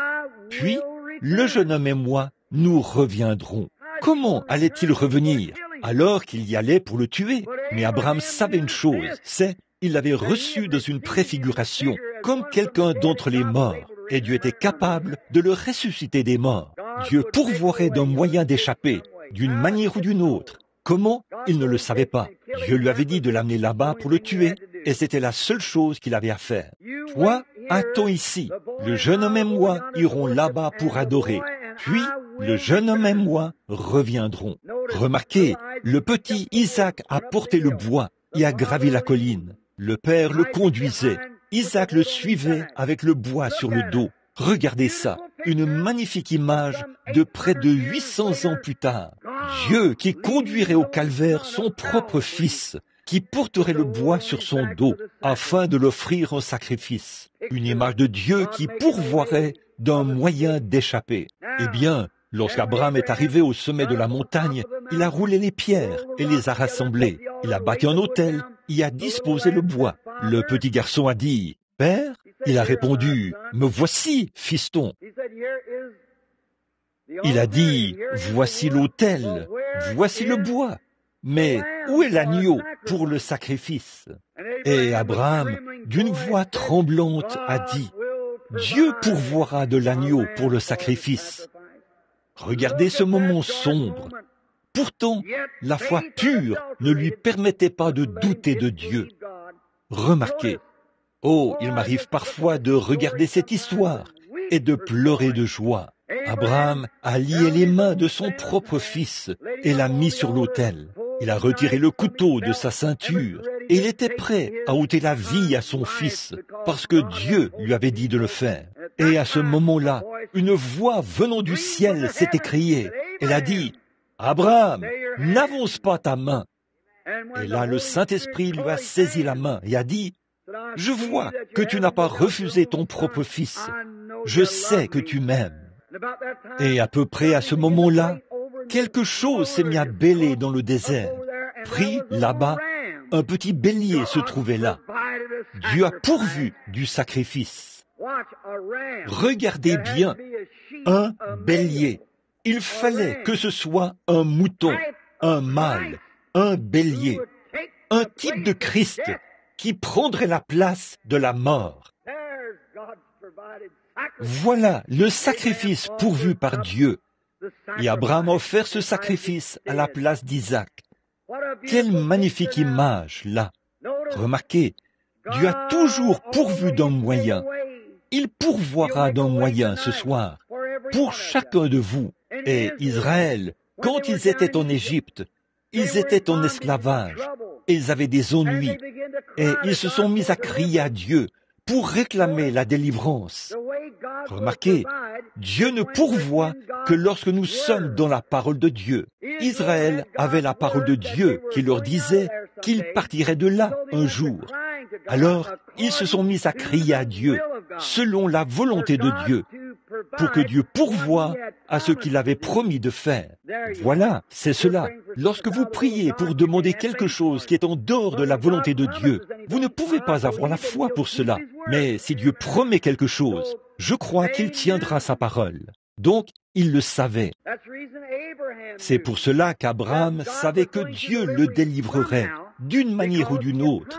Puis, le jeune homme et moi, nous reviendrons. » Comment allait-il revenir alors qu'il y allait pour le tuer? Mais Abraham savait une chose, c'est il l'avait reçu dans une préfiguration, comme quelqu'un d'entre les morts, et Dieu était capable de le ressusciter des morts. Dieu pourvoirait d'un moyen d'échapper, d'une manière ou d'une autre. Comment? Il ne le savait pas. Dieu lui avait dit de l'amener là-bas pour le tuer, et c'était la seule chose qu'il avait à faire. Toi, attends ici. Le jeune homme et moi irons là-bas pour adorer. Puis, le jeune homme et moi reviendrons. Remarquez, le petit Isaac a porté le bois et a gravi la colline. Le père le conduisait. Isaac le suivait avec le bois sur le dos. Regardez ça, une magnifique image de près de 800 ans plus tard. Dieu qui conduirait au calvaire son propre fils, qui porterait le bois sur son dos afin de l'offrir en sacrifice. Une image de Dieu qui pourvoirait d'un moyen d'échapper. Eh bien, lorsqu'Abraham est arrivé au sommet de la montagne, il a roulé les pierres et les a rassemblées. Il a bâti un autel, y a disposé le bois. Le petit garçon a dit, « Père ?» Il a répondu, « Me voici, fiston. » Il a dit, « Voici l'autel, voici le bois. Mais où est l'agneau pour le sacrifice ?» Et Abraham, d'une voix tremblante, a dit, « Dieu pourvoira de l'agneau pour le sacrifice. » Regardez ce moment sombre. Pourtant, la foi pure ne lui permettait pas de douter de Dieu. Remarquez, oh, il m'arrive parfois de regarder cette histoire et de pleurer de joie. Abraham a lié les mains de son propre fils et l'a mis sur l'autel. Il a retiré le couteau de sa ceinture et il était prêt à ôter la vie à son fils parce que Dieu lui avait dit de le faire. Et à ce moment-là, une voix venant du ciel s'est écriée. Elle a dit, « Abraham, n'avance pas ta main. » Et là, le Saint-Esprit lui a saisi la main et a dit, « Je vois que tu n'as pas refusé ton propre fils. Je sais que tu m'aimes. » Et à peu près à ce moment-là, quelque chose s'est mis à bêler dans le désert. Pris là-bas, un petit bélier se trouvait là. Dieu a pourvu du sacrifice. Regardez bien, un bélier. Il fallait que ce soit un mouton, un mâle, un bélier, un type de Christ qui prendrait la place de la mort. Voilà le sacrifice pourvu par Dieu. Et Abraham a offert ce sacrifice à la place d'Isaac. Quelle magnifique image, là. Remarquez, Dieu a toujours pourvu d'un moyen. Il pourvoira d'un moyen ce soir, pour chacun de vous. Et Israël, quand ils étaient en Égypte, ils étaient en esclavage. et ils avaient des ennuis. Et ils se sont mis à crier à Dieu pour réclamer la délivrance. Remarquez, Dieu ne pourvoit que lorsque nous sommes dans la parole de Dieu. Israël avait la parole de Dieu qui leur disait qu'ils partiraient de là un jour. Alors, ils se sont mis à crier à Dieu selon la volonté de Dieu, pour que Dieu pourvoie à ce qu'il avait promis de faire. Voilà, c'est cela. Lorsque vous priez pour demander quelque chose qui est en dehors de la volonté de Dieu, vous ne pouvez pas avoir la foi pour cela. Mais si Dieu promet quelque chose, je crois qu'il tiendra sa parole. Donc, il le savait. C'est pour cela qu'Abraham savait que Dieu le délivrerait d'une manière ou d'une autre,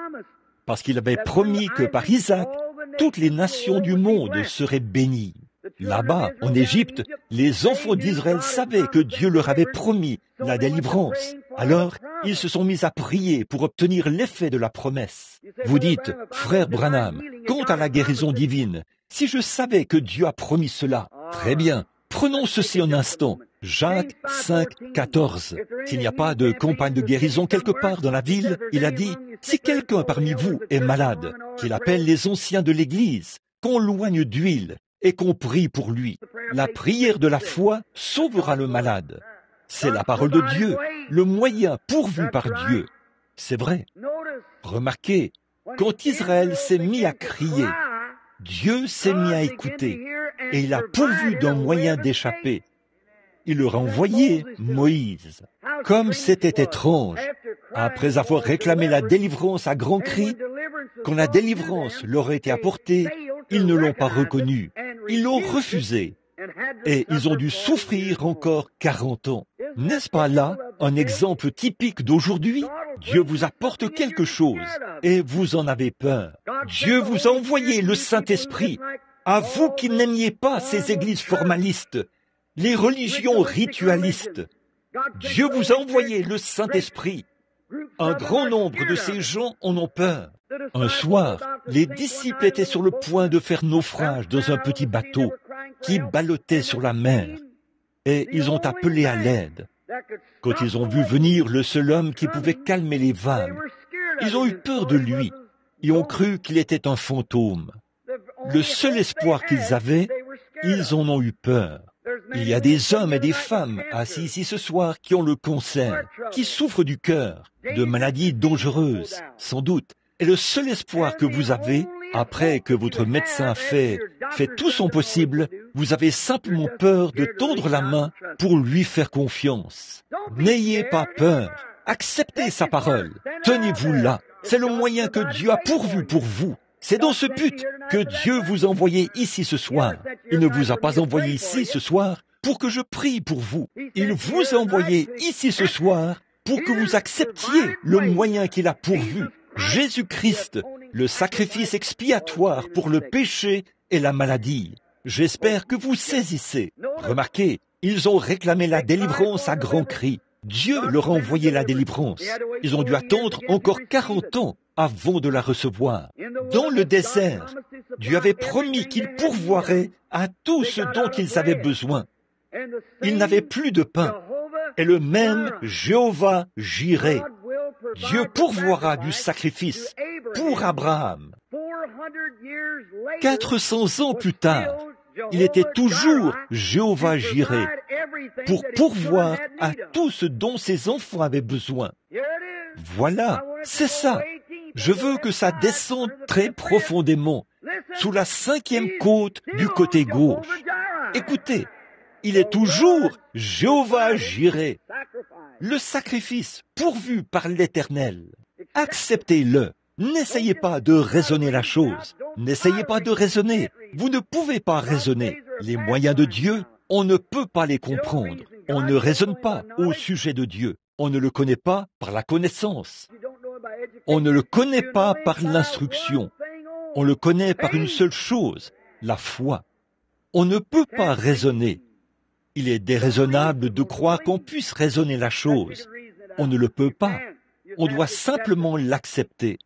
parce qu'il avait promis que par Isaac, toutes les nations du monde seraient bénies. Là-bas, en Égypte, les enfants d'Israël savaient que Dieu leur avait promis la délivrance. Alors, ils se sont mis à prier pour obtenir l'effet de la promesse. Vous dites, frère Branham, quant à la guérison divine, si je savais que Dieu a promis cela, très bien, prenons ceci un instant. Jacques 5, 14. S'il n'y a pas de campagne de guérison quelque part dans la ville, il a dit, si quelqu'un parmi vous est malade, qu'il appelle les anciens de l'Église, qu'on loigne d'huile et qu'on prie pour lui. La prière de la foi sauvera le malade. C'est la parole de Dieu, le moyen pourvu par Dieu. C'est vrai. Remarquez, quand Israël s'est mis à crier, Dieu s'est mis à écouter et il a pourvu d'un moyen d'échapper. Il leur a envoyé Moïse. Comme c'était étrange, après avoir réclamé la délivrance à grands cris, quand la délivrance leur a été apportée, ils ne l'ont pas reconnue. Ils l'ont refusé. Et ils ont dû souffrir encore 40 ans. N'est-ce pas là un exemple typique d'aujourd'hui? Dieu vous apporte quelque chose et vous en avez peur. Dieu vous a envoyé le Saint-Esprit. À vous qui n'aimiez pas ces églises formalistes, les religions ritualistes, Dieu vous a envoyé le Saint-Esprit. Un grand nombre de ces gens en ont peur. Un soir, les disciples étaient sur le point de faire naufrage dans un petit bateau qui ballottait sur la mer, et ils ont appelé à l'aide. Quand ils ont vu venir le seul homme qui pouvait calmer les vagues, ils ont eu peur de lui et ont cru qu'il était un fantôme. Le seul espoir qu'ils avaient, ils en ont eu peur. Il y a des hommes et des femmes assis ici ce soir qui ont le cancer, qui souffrent du cœur, de maladies dangereuses, sans doute. Et le seul espoir que vous avez, après que votre médecin fait tout son possible, vous avez simplement peur de tendre la main pour lui faire confiance. N'ayez pas peur. Acceptez sa parole. Tenez-vous là. C'est le moyen que Dieu a pourvu pour vous. C'est dans ce but que Dieu vous a envoyé ici ce soir. Il ne vous a pas envoyé ici ce soir pour que je prie pour vous. Il vous a envoyé ici ce soir pour que vous acceptiez le moyen qu'il a pourvu. Jésus-Christ, le sacrifice expiatoire pour le péché et la maladie. J'espère que vous saisissez. Remarquez, ils ont réclamé la délivrance à grands cris. Dieu leur a envoyé la délivrance. Ils ont dû attendre encore 40 ans avant de la recevoir. Dans le désert, Dieu avait promis qu'il pourvoirait à tout ce dont ils avaient besoin. Ils n'avaient plus de pain. Et le même Jéhovah Jireh, Dieu pourvoira du sacrifice pour Abraham. 400 ans plus tard, il était toujours Jéhovah Jireh pour pourvoir à tout ce dont ses enfants avaient besoin. Voilà, c'est ça. Je veux que ça descende très profondément, sous la 5e côte du côté gauche. Écoutez, il est toujours Jéhovah Jireh, le sacrifice pourvu par l'Éternel. Acceptez-le. N'essayez pas de raisonner la chose. N'essayez pas de raisonner. Vous ne pouvez pas raisonner. Les moyens de Dieu, on ne peut pas les comprendre. On ne raisonne pas au sujet de Dieu. On ne le connaît pas par la connaissance. On ne le connaît pas par l'instruction. On le connaît par une seule chose, la foi. On ne peut pas raisonner. Il est déraisonnable de croire qu'on puisse raisonner la chose. On ne le peut pas. On doit simplement l'accepter.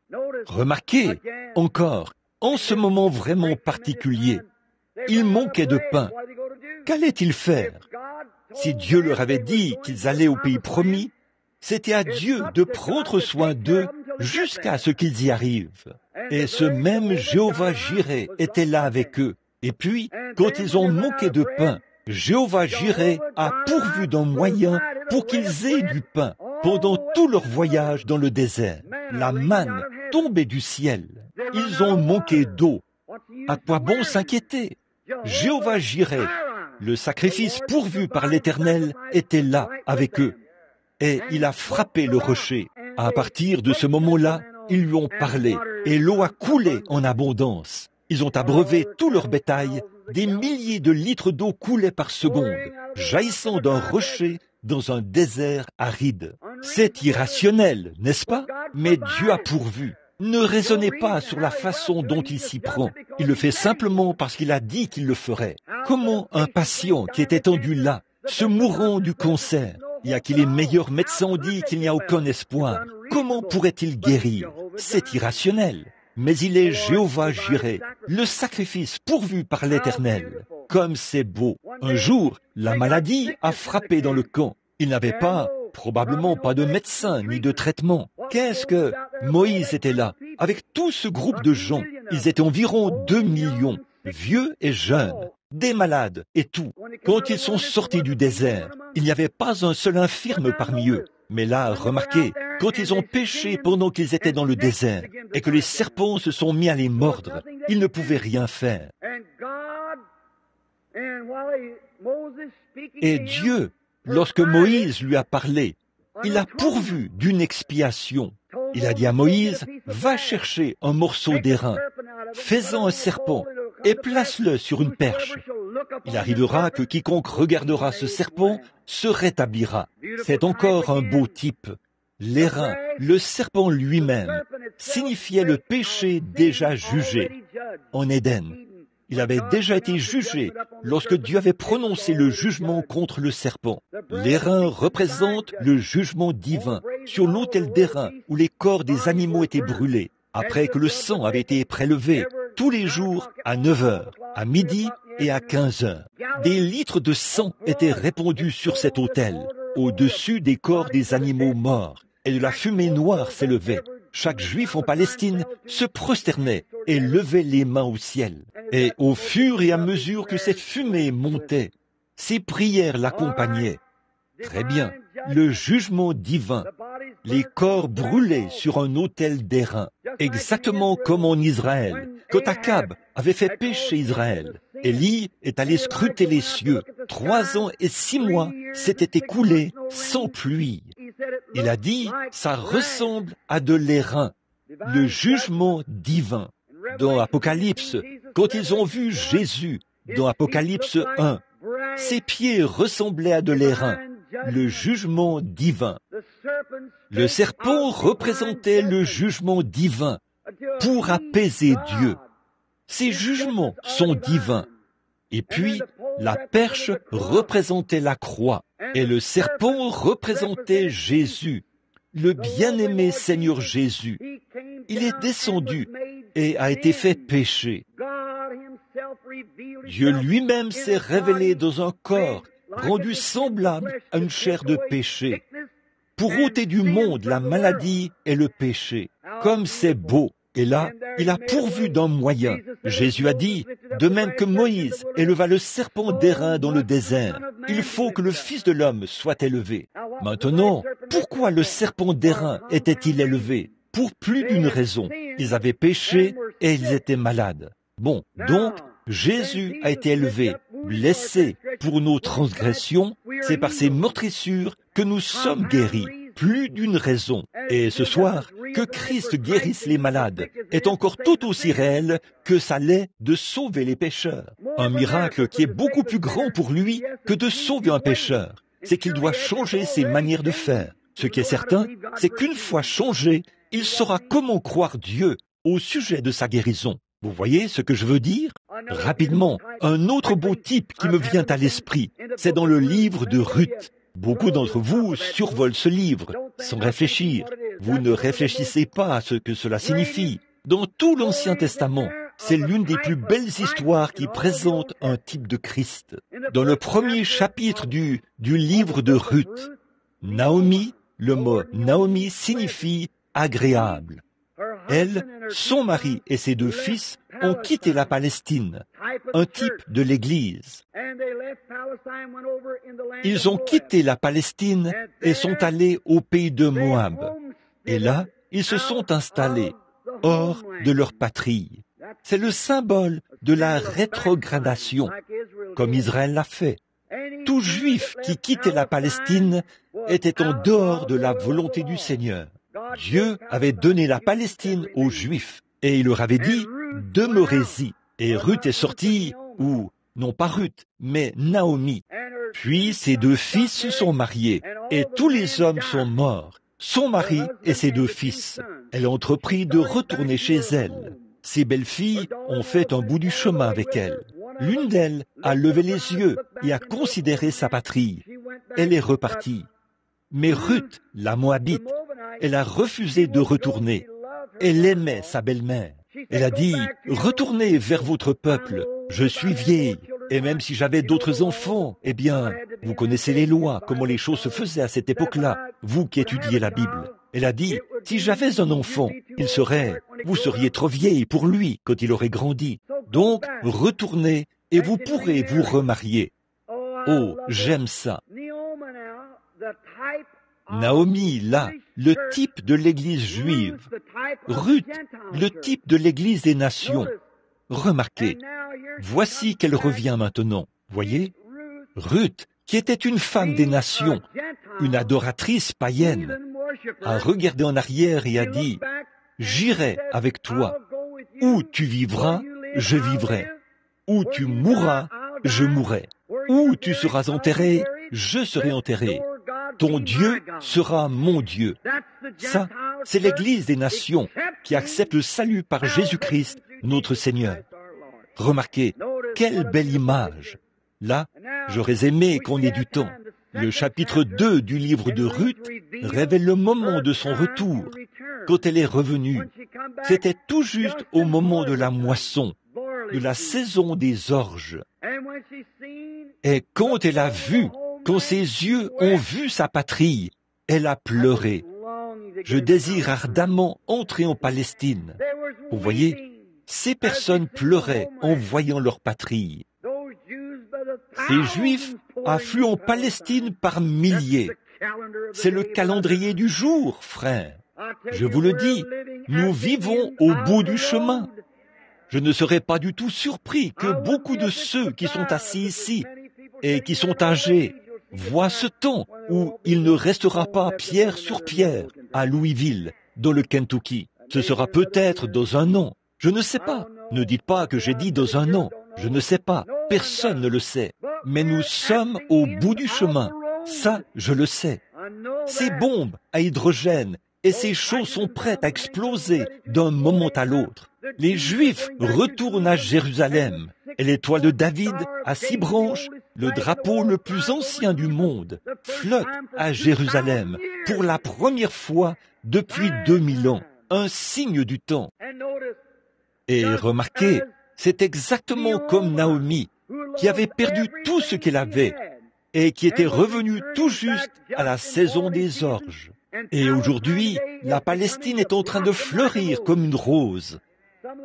Remarquez, encore, en ce moment vraiment particulier, il manquait de pain. Qu'allait-il faire? Si Dieu leur avait dit qu'ils allaient au pays promis, C'était à Dieu de prendre soin d'eux jusqu'à ce qu'ils y arrivent. Et ce même Jéhovah Jireh était là avec eux. Et puis, quand ils ont manqué de pain, Jéhovah Jireh a pourvu d'un moyen pour qu'ils aient du pain pendant tout leur voyage dans le désert. La manne tombait du ciel. Ils ont manqué d'eau. À quoi bon s'inquiéter? Jéhovah Jireh, le sacrifice pourvu par l'Éternel, était là avec eux. Et il a frappé le rocher. À partir de ce moment-là, ils lui ont parlé, et l'eau a coulé en abondance. Ils ont abreuvé tout leur bétail, des milliers de litres d'eau coulaient par seconde, jaillissant d'un rocher dans un désert aride. C'est irrationnel, n'est-ce pas? Mais Dieu a pourvu. Ne raisonnez pas sur la façon dont il s'y prend. Il le fait simplement parce qu'il a dit qu'il le ferait. Comment un patient qui est étendu là, se mourant du cancer, et à qui les meilleurs médecins ont dit qu'il n'y a aucun espoir, comment pourrait-il guérir? C'est irrationnel. Mais il est Jéhovah Jireh, le sacrifice pourvu par l'Éternel. Comme c'est beau. Un jour, la maladie a frappé dans le camp. Il n'avait probablement pas de médecin ni de traitement. Qu'est-ce que Moïse était là, avec tout ce groupe de gens. Ils étaient environ 2 millions, vieux et jeunes, des malades et tout. Quand ils sont sortis du désert, il n'y avait pas un seul infirme parmi eux. Mais là, remarquez, quand ils ont péché pendant qu'ils étaient dans le désert et que les serpents se sont mis à les mordre, ils ne pouvaient rien faire. Et Dieu, lorsque Moïse lui a parlé, il a pourvu d'une expiation. Il a dit à Moïse, va chercher un morceau d'airain, fais-en un serpent et place-le sur une perche. Il arrivera que quiconque regardera ce serpent se rétablira. C'est encore un beau type. L'airain, le serpent lui-même, signifiait le péché déjà jugé. En Éden, il avait déjà été jugé lorsque Dieu avait prononcé le jugement contre le serpent. L'airain représente le jugement divin sur l'autel d'airain où les corps des animaux étaient brûlés, après que le sang avait été prélevé tous les jours à 9 heures, à midi et à 15 heures. Des litres de sang étaient répandus sur cet autel, au-dessus des corps des animaux morts, et de la fumée noire s'élevait. Chaque juif en Palestine se prosternait et levait les mains au ciel. Et au fur et à mesure que cette fumée montait, ses prières l'accompagnaient. Très bien, le jugement divin. Les corps brûlaient sur un autel d'airain, exactement comme en Israël, quand Akab avait fait pécher Israël. Élie est allé scruter les cieux. 3 ans et 6 mois s'étaient écoulés sans pluie. Il a dit, ça ressemble à de l'airain, le jugement divin. Dans Apocalypse, quand ils ont vu Jésus, dans Apocalypse 1, ses pieds ressemblaient à de l'airain, le jugement divin. Le serpent représentait le jugement divin pour apaiser Dieu. Ces jugements sont divins. Et puis, la perche représentait la croix, et le serpent représentait Jésus, le bien-aimé Seigneur Jésus. Il est descendu et a été fait péché. Dieu lui-même s'est révélé dans un corps rendu semblable à une chair de péché, pour ôter du monde la maladie et le péché. Comme c'est beau! Et là, il a pourvu d'un moyen. Jésus a dit, de même que Moïse éleva le serpent d'airain dans le désert, il faut que le Fils de l'homme soit élevé. Maintenant, pourquoi le serpent d'airain était-il élevé? Pour plus d'une raison. Ils avaient péché et ils étaient malades. Bon, donc, Jésus a été élevé, blessé pour nos transgressions. C'est par ses meurtrissures que nous sommes guéris. Plus d'une raison. Et ce soir, que Christ guérisse les malades est encore tout aussi réel que ça l'est de sauver les pécheurs. Un miracle qui est beaucoup plus grand pour lui que de sauver un pécheur, c'est qu'il doit changer ses manières de faire. Ce qui est certain, c'est qu'une fois changé, il saura comment croire Dieu au sujet de sa guérison. Vous voyez ce que je veux dire? Rapidement, un autre beau type qui me vient à l'esprit, c'est dans le livre de Ruth. Beaucoup d'entre vous survolent ce livre sans réfléchir. Vous ne réfléchissez pas à ce que cela signifie. Dans tout l'Ancien Testament, c'est l'une des plus belles histoires qui présente un type de Christ. Dans le premier chapitre du livre de Ruth, Naomi, Le mot Naomi signifie agréable. Elle, son mari et ses 2 fils ont quitté la Palestine, un type de l'Église. Ils ont quitté la Palestine et sont allés au pays de Moab. Et là, ils se sont installés hors de leur patrie. C'est le symbole de la rétrogradation, comme Israël l'a fait. Tout Juif qui quittait la Palestine était en dehors de la volonté du Seigneur. Dieu avait donné la Palestine aux Juifs et il leur avait dit « Demeurez-y ». Et Ruth est sortie, ou non pas Ruth, mais Naomi. Puis ses 2 fils se sont mariés et tous les hommes sont morts, son mari et ses 2 fils. Elle a entrepris de retourner chez elle. Ses belles-filles ont fait un bout du chemin avec elle. L'une d'elles a levé les yeux et a considéré sa patrie. Elle est repartie. Mais Ruth, la Moabite, elle a refusé de retourner. Elle aimait sa belle-mère. Elle a dit, « Retournez vers votre peuple, je suis vieille, et même si j'avais d'autres enfants, eh bien, vous connaissez les lois, comment les choses se faisaient à cette époque-là, vous qui étudiez la Bible. » Elle a dit, « Si j'avais un enfant, vous seriez trop vieille pour lui quand il aurait grandi. Donc, retournez et vous pourrez vous remarier. » Oh, j'aime ça. Naomi, là, le type de l'Église juive. Ruth, le type de l'Église des nations. Remarquez, voici qu'elle revient maintenant. Voyez, Ruth, qui était une femme des nations, une adoratrice païenne, a regardé en arrière et a dit, « J'irai avec toi. Où tu vivras, je vivrai. Où tu mourras, je mourrai. Où tu seras enterré, je serai enterré. Ton Dieu sera mon Dieu. » Ça, c'est l'Église des nations qui accepte le salut par Jésus-Christ, notre Seigneur. Remarquez, quelle belle image. Là, j'aurais aimé qu'on ait du temps. Le chapitre 2 du livre de Ruth révèle le moment de son retour. Quand elle est revenue, c'était tout juste au moment de la moisson, de la saison des orges. Et quand elle a vu, quand ses yeux ont vu sa patrie, elle a pleuré. Je désire ardemment entrer en Palestine. Vous voyez, ces personnes pleuraient en voyant leur patrie. Ces Juifs affluent en Palestine par milliers. C'est le calendrier du jour, frère. Je vous le dis, nous vivons au bout du chemin. Je ne serais pas du tout surpris que beaucoup de ceux qui sont assis ici et qui sont âgés voient ce temps où il ne restera pas pierre sur pierre à Louisville, dans le Kentucky. Ce sera peut-être dans un an. Je ne sais pas. Ne dites pas que j'ai dit dans un an. Je ne sais pas. Personne ne le sait. Mais nous sommes au bout du chemin. Ça, je le sais. Ces bombes à hydrogène et ces choses sont prêtes à exploser d'un moment à l'autre. Les Juifs retournent à Jérusalem. Et l'étoile de David à 6 branches, le drapeau le plus ancien du monde, flotte à Jérusalem pour la première fois depuis 2000 ans. Un signe du temps. Et remarquez, c'est exactement comme Naomi, qui avait perdu tout ce qu'elle avait et qui était revenue tout juste à la saison des orges. Et aujourd'hui, la Palestine est en train de fleurir comme une rose.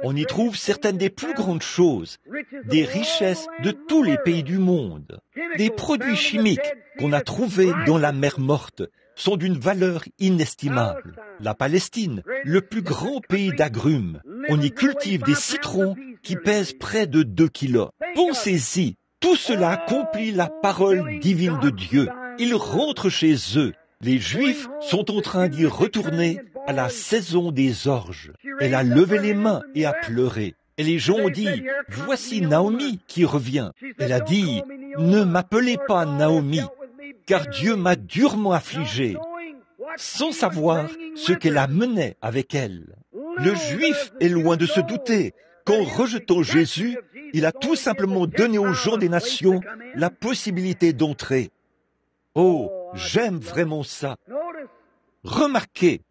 On y trouve certaines des plus grandes choses, des richesses de tous les pays du monde. Des produits chimiques qu'on a trouvés dans la mer morte sont d'une valeur inestimable. La Palestine, le plus grand pays d'agrumes, on y cultive des citrons qui pèsent près de 2 kilos. Pensez-y, tout cela accomplit la parole divine de Dieu. Ils rentrent chez eux. Les Juifs sont en train d'y retourner à la saison des orges. Elle a levé les mains et a pleuré. Et les gens ont dit, « Voici Naomi qui revient. » Elle a dit, « Ne m'appelez pas Naomi, car Dieu m'a durement affligé, sans savoir ce qu'elle amenait avec elle. » Le Juif est loin de se douter qu'en rejetant Jésus, il a tout simplement donné aux gens des nations la possibilité d'entrer. Oh, j'aime vraiment ça. Remarquez,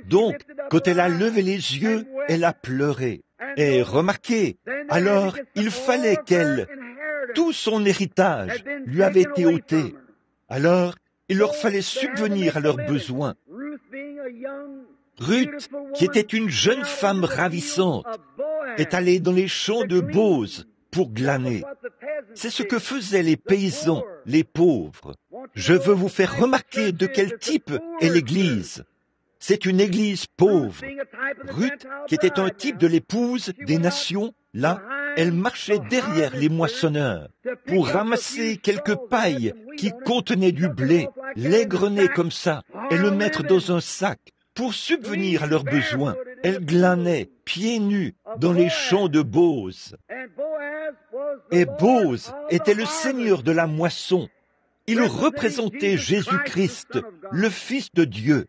donc, quand elle a levé les yeux, elle a pleuré. Et remarquez, alors il fallait qu'elle, tout son héritage lui avait été ôté. Alors, Il leur fallait subvenir à leurs besoins. Ruth, qui était une jeune femme ravissante, est allée dans les champs de Bose pour glaner. C'est ce que faisaient les paysans, les pauvres. Je veux vous faire remarquer de quel type est l'Église. C'est une Église pauvre. Ruth, qui était un type de l'épouse des nations, là, elle marchait derrière les moissonneurs pour ramasser quelques pailles qui contenaient du blé, l'égrener comme ça et le mettre dans un sac pour subvenir à leurs besoins. Elle glanait, pieds nus, dans les champs de Bose. Et Bose était le Seigneur de la moisson. Il représentait Jésus-Christ, le Fils de Dieu.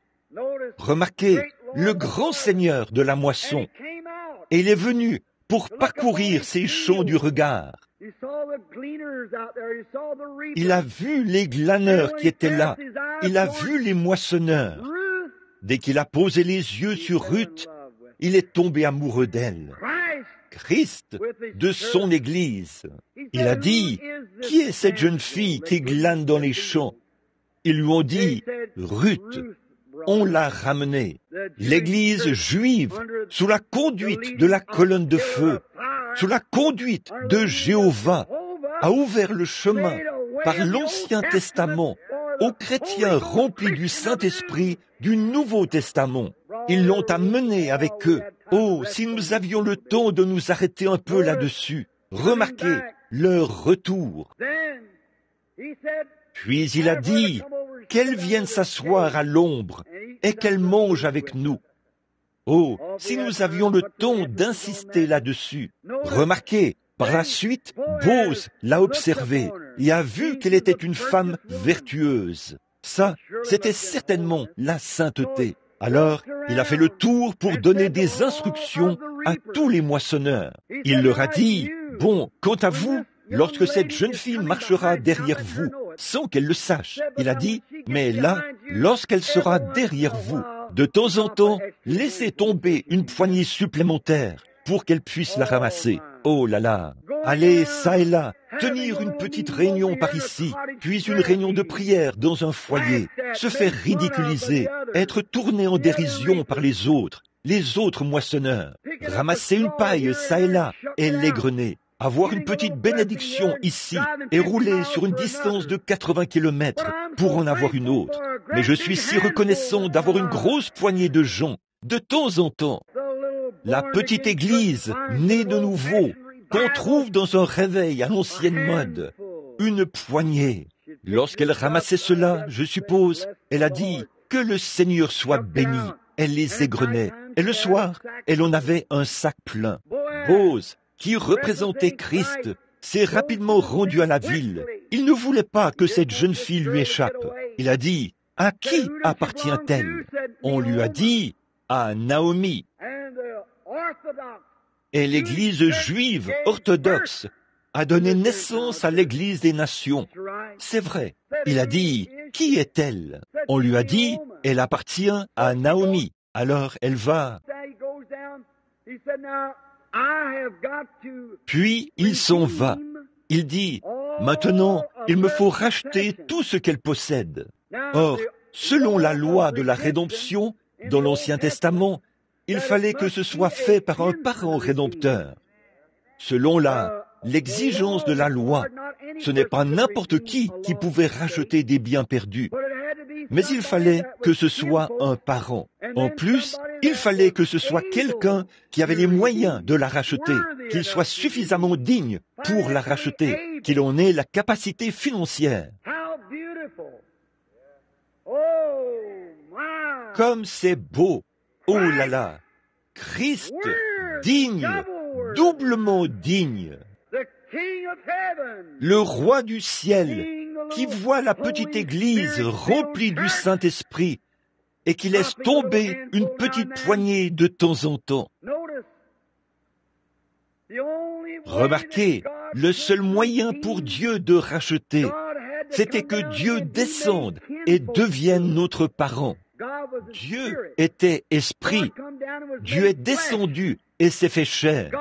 Remarquez, le grand Seigneur de la moisson. Et il est venu pour parcourir ces champs du regard. Il a vu les glaneurs qui étaient là. Il a vu les moissonneurs. Dès qu'il a posé les yeux sur Ruth, il est tombé amoureux d'elle. Christ, de son Église. Il a dit, « Qui est cette jeune fille qui glane dans les champs ?» Ils lui ont dit, « Ruth. » On l'a ramenée. L'Église juive, sous la conduite de la colonne de feu, sous la conduite de Jéhovah, a ouvert le chemin par l'Ancien Testament aux chrétiens remplis du Saint-Esprit du Nouveau Testament. Ils l'ont amené avec eux. Oh, si nous avions le temps de nous arrêter un peu là-dessus. Remarquez leur retour. Puis il a dit qu'elle vienne s'asseoir à l'ombre et qu'elle mange avec nous. Oh, si nous avions le temps d'insister là-dessus. Remarquez, par la suite, Bose l'a observée et a vu qu'elle était une femme vertueuse. Ça, c'était certainement la sainteté. Alors, il a fait le tour pour donner des instructions à tous les moissonneurs. Il leur a dit, « Bon, quant à vous, lorsque cette jeune fille marchera derrière vous, sans qu'elle le sache, il a dit, mais là, lorsqu'elle sera derrière vous, de temps en temps, laissez tomber une poignée supplémentaire pour qu'elle puisse la ramasser. Oh là là! Allez, ça et là, tenir une petite réunion par ici, puis une réunion de prière dans un foyer, se faire ridiculiser, être tourné en dérision par les autres moissonneurs, ramasser une paille ça et là et l'égrener. Avoir une petite bénédiction ici et rouler sur une distance de 80 km pour en avoir une autre. Mais je suis si reconnaissant d'avoir une grosse poignée de gens, de temps en temps. La petite église, née de nouveau, qu'on trouve dans un réveil à l'ancienne mode. Une poignée. Lorsqu'elle ramassait cela, je suppose, elle a dit que le Seigneur soit béni. Elle les égrenait. Et le soir, elle en avait un sac plein. Bose, qui représentait Christ, s'est rapidement rendu à la ville. Il ne voulait pas que cette jeune fille lui échappe. Il a dit, « À qui appartient-elle » On lui a dit, « À Naomi. » Et l'Église juive orthodoxe a donné naissance à l'Église des nations. C'est vrai. Il a dit, « Qui est-elle » On lui a dit, « Elle appartient à Naomi. » Alors elle va. Puis il s'en va. Il dit, « Maintenant, il me faut racheter tout ce qu'elle possède. » Or, selon la loi de la rédemption, dans l'Ancien Testament, il fallait que ce soit fait par un parent rédempteur. Selon l'exigence de la loi, ce n'est pas n'importe qui pouvait racheter des biens perdus. Mais il fallait que ce soit un parent. En plus, il fallait que ce soit quelqu'un qui avait les moyens de la racheter, qu'il soit suffisamment digne pour la racheter, qu'il en ait la capacité financière. Comme c'est beau! Oh là là! Christ, digne, doublement digne. Le roi du ciel, qui voit la petite église remplie du Saint-Esprit et qui laisse tomber une petite poignée de temps en temps. Remarquez, le seul moyen pour Dieu de racheter, c'était que Dieu descende et devienne notre parent. Dieu était esprit. Dieu est descendu et s'est fait chair.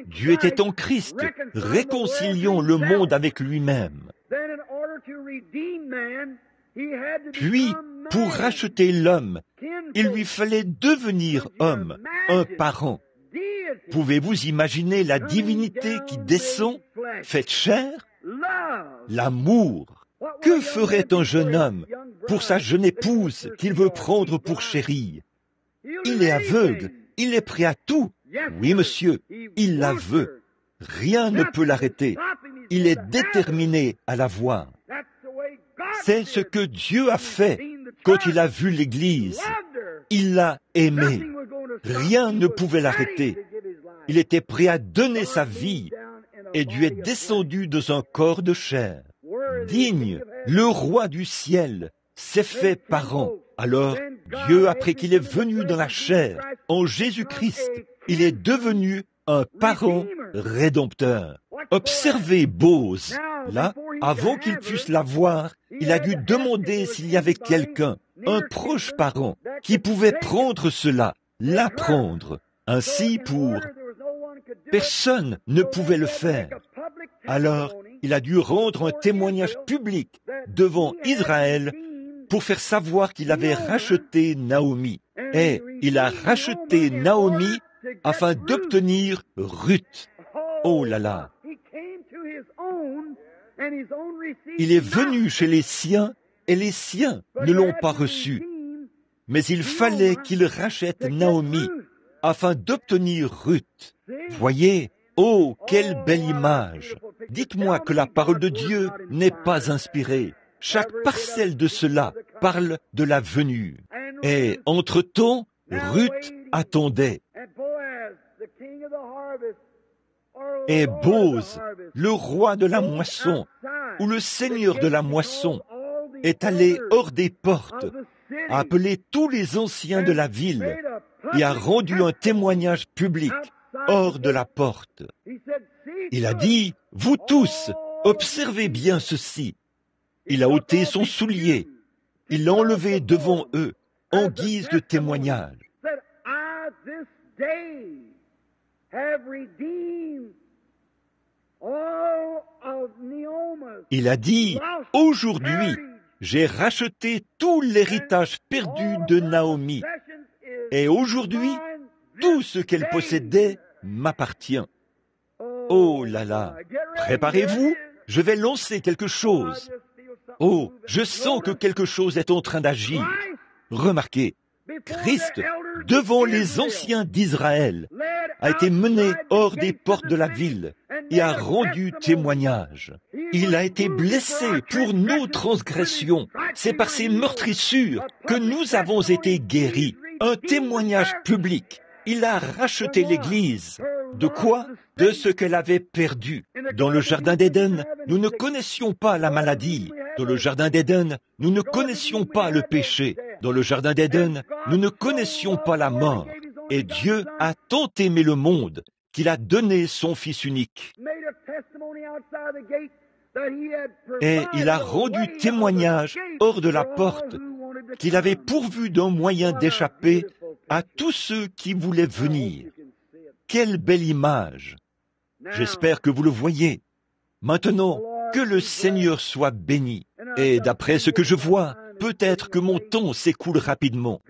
Dieu était en Christ, réconciliant le monde avec lui-même. Puis, pour racheter l'homme, il lui fallait devenir homme, un parent. Pouvez-vous imaginer la divinité qui descend, faite chair? L'amour. Que ferait un jeune homme pour sa jeune épouse qu'il veut prendre pour chérie? Il est aveugle, il est prêt à tout. Oui, monsieur, il la veut. Rien ne peut l'arrêter. Il est déterminé à la voir. C'est ce que Dieu a fait quand il a vu l'Église. Il l'a aimée. Rien ne pouvait l'arrêter. Il était prêt à donner sa vie et Dieu est descendu dans un corps de chair. Digne, le roi du ciel s'est fait parent. Alors, Dieu, après qu'il est venu dans la chair, en Jésus-Christ, il est devenu un parent rédempteur. Observez Bose. Là, avant qu'il puisse la voir, il a dû demander s'il y avait quelqu'un, un proche parent, qui pouvait prendre cela, l'apprendre. Ainsi, personne ne pouvait le faire. Alors, il a dû rendre un témoignage public devant Israël pour faire savoir qu'il avait racheté Naomi. Et il a racheté Naomi afin d'obtenir Ruth. Oh là là! Il est venu chez les siens et les siens ne l'ont pas reçu. Mais il fallait qu'il rachète Naomi afin d'obtenir Ruth. Voyez, oh, quelle belle image! Dites-moi que la parole de Dieu n'est pas inspirée. Chaque parcelle de cela parle de la venue. Et entre-temps, Ruth attendait. Et Bose, le roi de la moisson, ou le seigneur de la moisson, est allé hors des portes, a appelé tous les anciens de la ville et a rendu un témoignage public hors de la porte. Il a dit, « Vous tous, observez bien ceci. » Il a ôté son soulier, il l'a enlevé devant eux, en guise de témoignage. Il a dit, « Aujourd'hui, j'ai racheté tout l'héritage perdu de Naomi, et aujourd'hui, tout ce qu'elle possédait m'appartient. » Oh là là, préparez-vous, je vais lancer quelque chose. Oh, je sens que quelque chose est en train d'agir. Remarquez, Christ, devant les anciens d'Israël, a été mené hors des portes de la ville et a rendu témoignage. Il a été blessé pour nos transgressions. C'est par ses meurtrissures que nous avons été guéris. Un témoignage public. Il a racheté l'Église. De quoi? De ce qu'elle avait perdu. Dans le jardin d'Éden, nous ne connaissions pas la maladie. Dans le jardin d'Éden, nous ne connaissions pas le péché. Dans le jardin d'Éden, nous ne connaissions pas la mort. Et Dieu a tant aimé le monde qu'il a donné son Fils unique. Et il a rendu témoignage hors de la porte qu'il avait pourvu d'un moyen d'échapper à tous ceux qui voulaient venir. Quelle belle image! J'espère que vous le voyez. Maintenant, que le Seigneur soit béni. Et d'après ce que je vois, peut-être que mon temps s'écoule rapidement.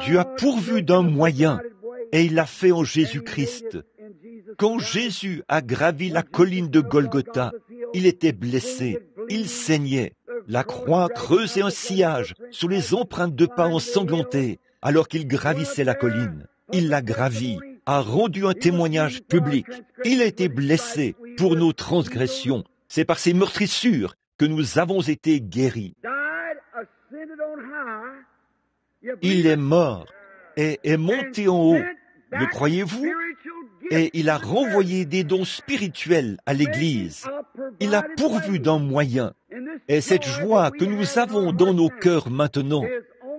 Dieu a pourvu d'un moyen, et il l'a fait en Jésus-Christ. Quand Jésus a gravi la colline de Golgotha, il était blessé, il saignait. La croix creusait un sillage sous les empreintes de pas ensanglantés, alors qu'il gravissait la colline. Il l'a gravi, a rendu un témoignage public. Il a été blessé pour nos transgressions. C'est par ses meurtrissures que nous avons été guéris. Il est mort et est monté en haut. Le croyez-vous? Et il a renvoyé des dons spirituels à l'Église. Il a pourvu d'un moyen. Et cette joie que nous avons dans nos cœurs maintenant,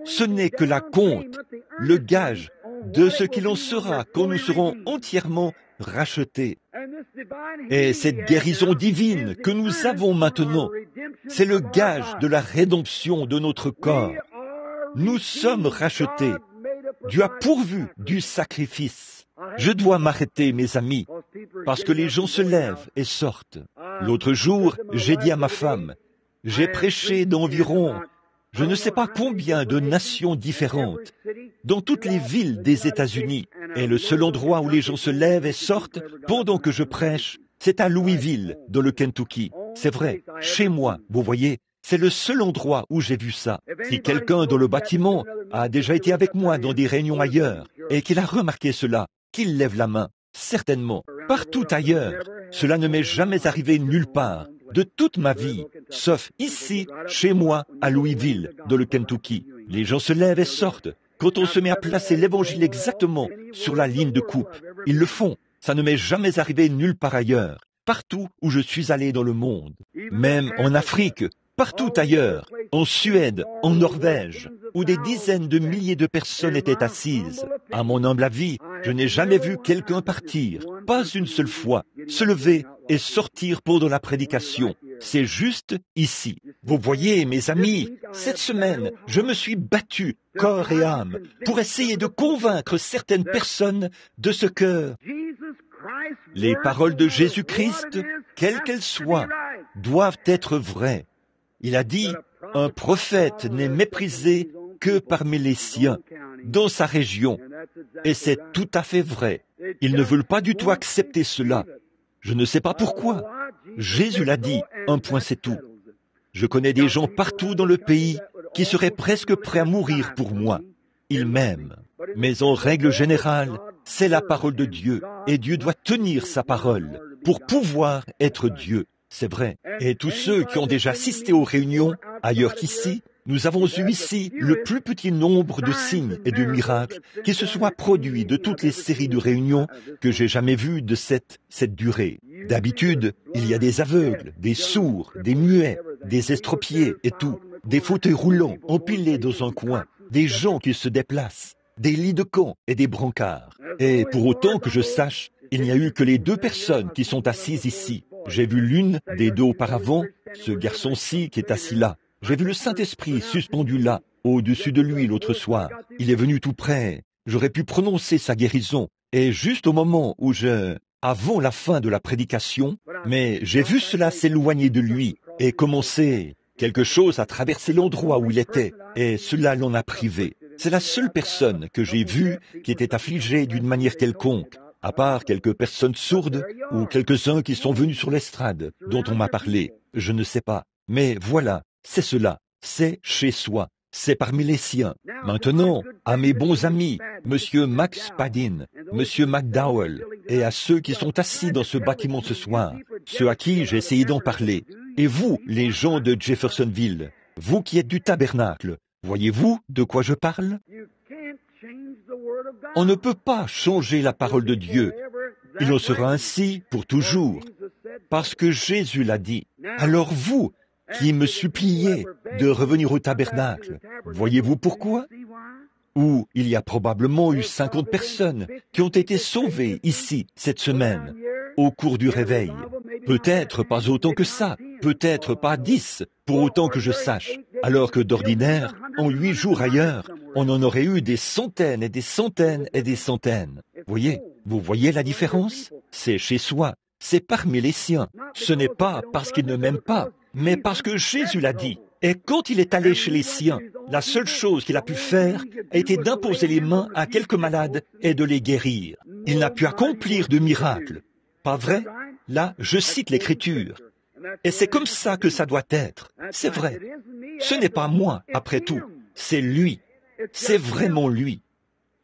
ce n'est que la compte, le gage de ce qu'il en sera quand nous serons entièrement rachetés. Et cette guérison divine que nous avons maintenant, c'est le gage de la rédemption de notre corps. Nous sommes rachetés. Dieu a pourvu du sacrifice. Je dois m'arrêter, mes amis, parce que les gens se lèvent et sortent. L'autre jour, j'ai dit à ma femme, j'ai prêché d'environ, je ne sais pas combien de nations différentes, dans toutes les villes des États-Unis, et le seul endroit où les gens se lèvent et sortent pendant que je prêche, c'est à Louisville, dans le Kentucky. C'est vrai, chez moi, vous voyez, c'est le seul endroit où j'ai vu ça. Si quelqu'un dans le bâtiment a déjà été avec moi dans des réunions ailleurs et qu'il a remarqué cela, qu'il lève la main. Certainement, partout ailleurs, cela ne m'est jamais arrivé nulle part, de toute ma vie, sauf ici, chez moi, à Louisville, dans le Kentucky. Les gens se lèvent et sortent. Quand on se met à placer l'évangile exactement sur la ligne de coupe, ils le font. Ça ne m'est jamais arrivé nulle part ailleurs, partout où je suis allé dans le monde, même en Afrique, partout ailleurs, en Suède, en Norvège, où des dizaines de milliers de personnes étaient assises. À mon humble avis, je n'ai jamais vu quelqu'un partir, pas une seule fois, se lever et sortir pendant la prédication. C'est juste ici. Vous voyez, mes amis, cette semaine, je me suis battu, corps et âme, pour essayer de convaincre certaines personnes de ce que les paroles de Jésus-Christ, quelles qu'elles soient, doivent être vraies. Il a dit, un prophète n'est méprisé que parmi les siens, dans sa région. Et c'est tout à fait vrai. Ils ne veulent pas du tout accepter cela. Je ne sais pas pourquoi. Jésus l'a dit, un point c'est tout. Je connais des gens partout dans le pays qui seraient presque prêts à mourir pour moi. Ils m'aiment. Mais en règle générale, c'est la parole de Dieu, et Dieu doit tenir sa parole pour pouvoir être Dieu. C'est vrai. Et tous ceux qui ont déjà assisté aux réunions, ailleurs qu'ici, nous avons eu ici le plus petit nombre de signes et de miracles qui se soient produits de toutes les séries de réunions que j'ai jamais vues de cette durée. D'habitude, il y a des aveugles, des sourds, des muets, des estropiés et tout, des fauteuils roulants empilés dans un coin, des gens qui se déplacent, des lits de camp et des brancards. Et pour autant que je sache, il n'y a eu que les 2 personnes qui sont assises ici. J'ai vu l'une des 2 auparavant, ce garçon-ci qui est assis là. J'ai vu le Saint-Esprit suspendu là, au-dessus de lui l'autre soir. Il est venu tout près. J'aurais pu prononcer sa guérison. Et juste au moment où avant la fin de la prédication, mais j'ai vu cela s'éloigner de lui et commencer quelque chose à traverser l'endroit où il était. Et cela l'en a privé. C'est la seule personne que j'ai vue qui était affligée d'une manière quelconque, à part quelques personnes sourdes ou quelques-uns qui sont venus sur l'estrade dont on m'a parlé. Je ne sais pas. Mais voilà, c'est cela. C'est chez soi. C'est parmi les siens. Maintenant, à mes bons amis, Monsieur Max Padin, Monsieur McDowell, et à ceux qui sont assis dans ce bâtiment ce soir, ceux à qui j'ai essayé d'en parler, et vous, les gens de Jeffersonville, vous qui êtes du tabernacle, voyez-vous de quoi je parle? On ne peut pas changer la parole de Dieu. Il en sera ainsi pour toujours, parce que Jésus l'a dit. Alors vous, qui me suppliez de revenir au tabernacle, voyez-vous pourquoi? Où il y a probablement eu 50 personnes qui ont été sauvées ici cette semaine, au cours du réveil. Peut-être pas autant que ça, peut-être pas 10, pour autant que je sache, alors que d'ordinaire, en 8 jours ailleurs, on en aurait eu des centaines et des centaines et des centaines. Vous voyez la différence? C'est chez soi, c'est parmi les siens. Ce n'est pas parce qu'ils ne m'aiment pas, mais parce que Jésus l'a dit. Et quand il est allé chez les siens, la seule chose qu'il a pu faire a été d'imposer les mains à quelques malades et de les guérir. Il n'a pu accomplir de miracle. Pas vrai? Là, je cite l'Écriture. Et c'est comme ça que ça doit être. C'est vrai. Ce n'est pas moi, après tout. C'est lui. C'est vraiment lui.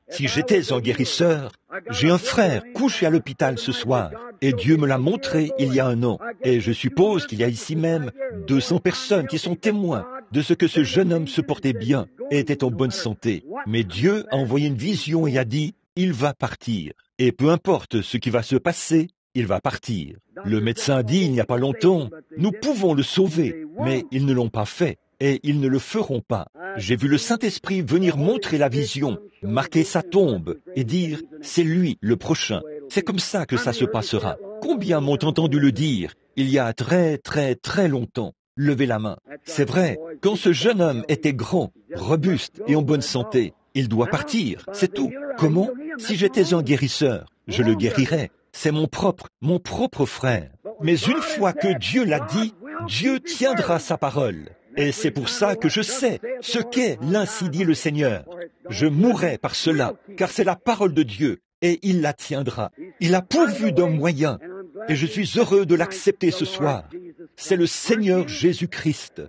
Si j'étais un guérisseur, j'ai un frère couché à l'hôpital ce soir, et Dieu me l'a montré il y a 1 an. Et je suppose qu'il y a ici même 200 personnes qui sont témoins de ce que ce jeune homme se portait bien et était en bonne santé. Mais Dieu a envoyé une vision et a dit, il va partir. Et peu importe ce qui va se passer, il va partir. Le médecin a dit il n'y a pas longtemps, nous pouvons le sauver, mais ils ne l'ont pas fait. Et ils ne le feront pas. J'ai vu le Saint-Esprit venir montrer la vision, marquer sa tombe et dire, c'est lui le prochain. C'est comme ça que ça se passera. Combien m'ont entendu le dire il y a très très très longtemps? Levez la main. C'est vrai, quand ce jeune homme était grand, robuste et en bonne santé, il doit partir, c'est tout. Comment? Si j'étais un guérisseur, je le guérirais. C'est mon propre frère. Mais une fois que Dieu l'a dit, Dieu tiendra sa parole. Et c'est pour ça que je sais ce qu'est l'ainsi dit le Seigneur. Je mourrai par cela, car c'est la parole de Dieu, et il la tiendra. Il a pourvu d'un moyen, et je suis heureux de l'accepter ce soir. C'est le Seigneur Jésus-Christ.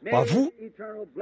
Pas vous,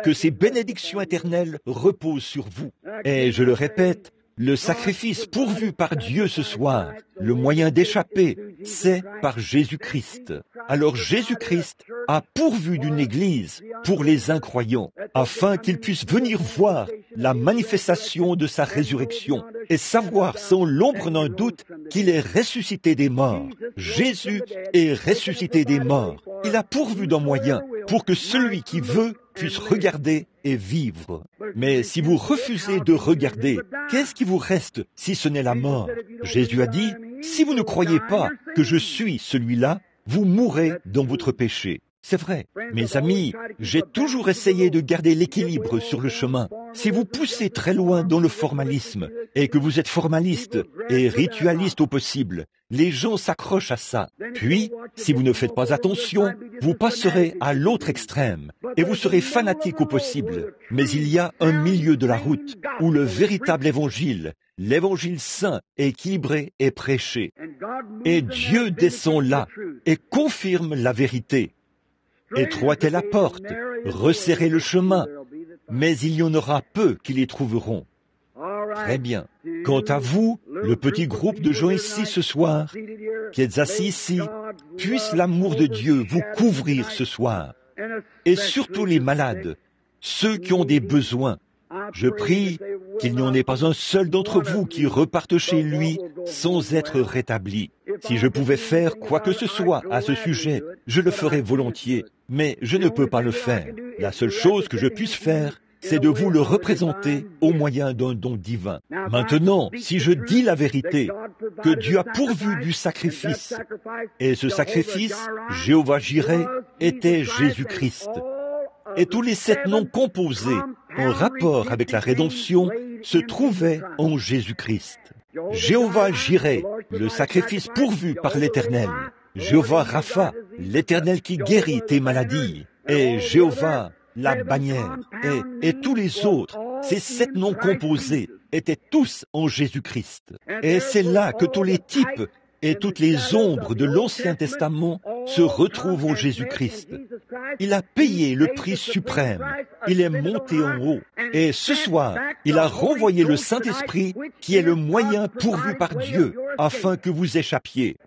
que ces bénédictions éternelles reposent sur vous. Et je le répète, le sacrifice pourvu par Dieu ce soir, le moyen d'échapper, c'est par Jésus-Christ. Alors Jésus-Christ a pourvu d'une église pour les incroyants, afin qu'ils puissent venir voir la manifestation de sa résurrection et savoir sans l'ombre d'un doute qu'il est ressuscité des morts. Jésus est ressuscité des morts. Il a pourvu d'un moyen pour que celui qui veut puisse regarder et vivre. Mais si vous refusez de regarder, qu'est-ce qui vous reste si ce n'est la mort? Jésus a dit, si vous ne croyez pas que je suis celui-là, vous mourrez dans votre péché. C'est vrai. Mes amis, j'ai toujours essayé de garder l'équilibre sur le chemin. Si vous poussez très loin dans le formalisme et que vous êtes formaliste et ritualiste au possible, les gens s'accrochent à ça. Puis, si vous ne faites pas attention, vous passerez à l'autre extrême et vous serez fanatique au possible. Mais il y a un milieu de la route où le véritable évangile, l'évangile saint et équilibré est prêché. Et Dieu descend là et confirme la vérité. Étroite est la porte, resserrez le chemin, mais il y en aura peu qui les trouveront. Très bien. Quant à vous, le petit groupe de gens ici ce soir, qui êtes assis ici, puisse l'amour de Dieu vous couvrir ce soir. Et surtout les malades, ceux qui ont des besoins. Je prie qu'il n'y en ait pas un seul d'entre vous qui reparte chez lui sans être rétabli. Si je pouvais faire quoi que ce soit à ce sujet, je le ferais volontiers, mais je ne peux pas le faire. La seule chose que je puisse faire, c'est de vous le représenter au moyen d'un don divin. Maintenant, si je dis la vérité, que Dieu a pourvu du sacrifice, et ce sacrifice, Jéhovah Jireh, était Jésus-Christ. Et tous les 7 noms composés en rapport avec la rédemption se trouvaient en Jésus-Christ. Jéhovah Jireh, le sacrifice pourvu par l'Éternel. Jéhovah Rapha, l'Éternel qui guérit tes maladies. Et Jéhovah, la bannière. Et tous les autres, ces 7 noms composés, étaient tous en Jésus-Christ. Et c'est là que tous les types et toutes les ombres de l'Ancien Testament se retrouvent en Jésus-Christ. Il a payé le prix suprême. Il est monté en haut. Et ce soir, il a renvoyé le Saint-Esprit qui est le moyen pourvu par Dieu afin que vous échappiez.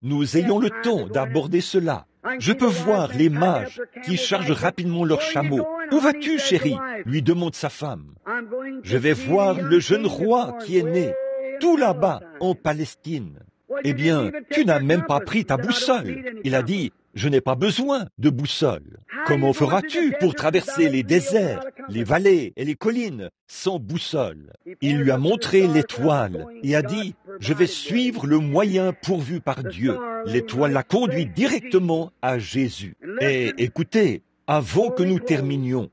Nous ayons le temps d'aborder cela. Je peux voir les mages qui chargent rapidement leurs chameaux. « Où vas-tu, chérie ?» lui demande sa femme. « Je vais voir le jeune roi qui est né, tout là-bas, en Palestine. » « Eh bien, tu n'as même pas pris ta boussole. » Il a dit, « Je n'ai pas besoin de boussole. Comment feras-tu pour traverser les déserts, les vallées et les collines sans boussole ?» Il lui a montré l'étoile et a dit, « Je vais suivre le moyen pourvu par Dieu. » L'étoile l'a conduit directement à Jésus. Et écoutez, avant que nous terminions,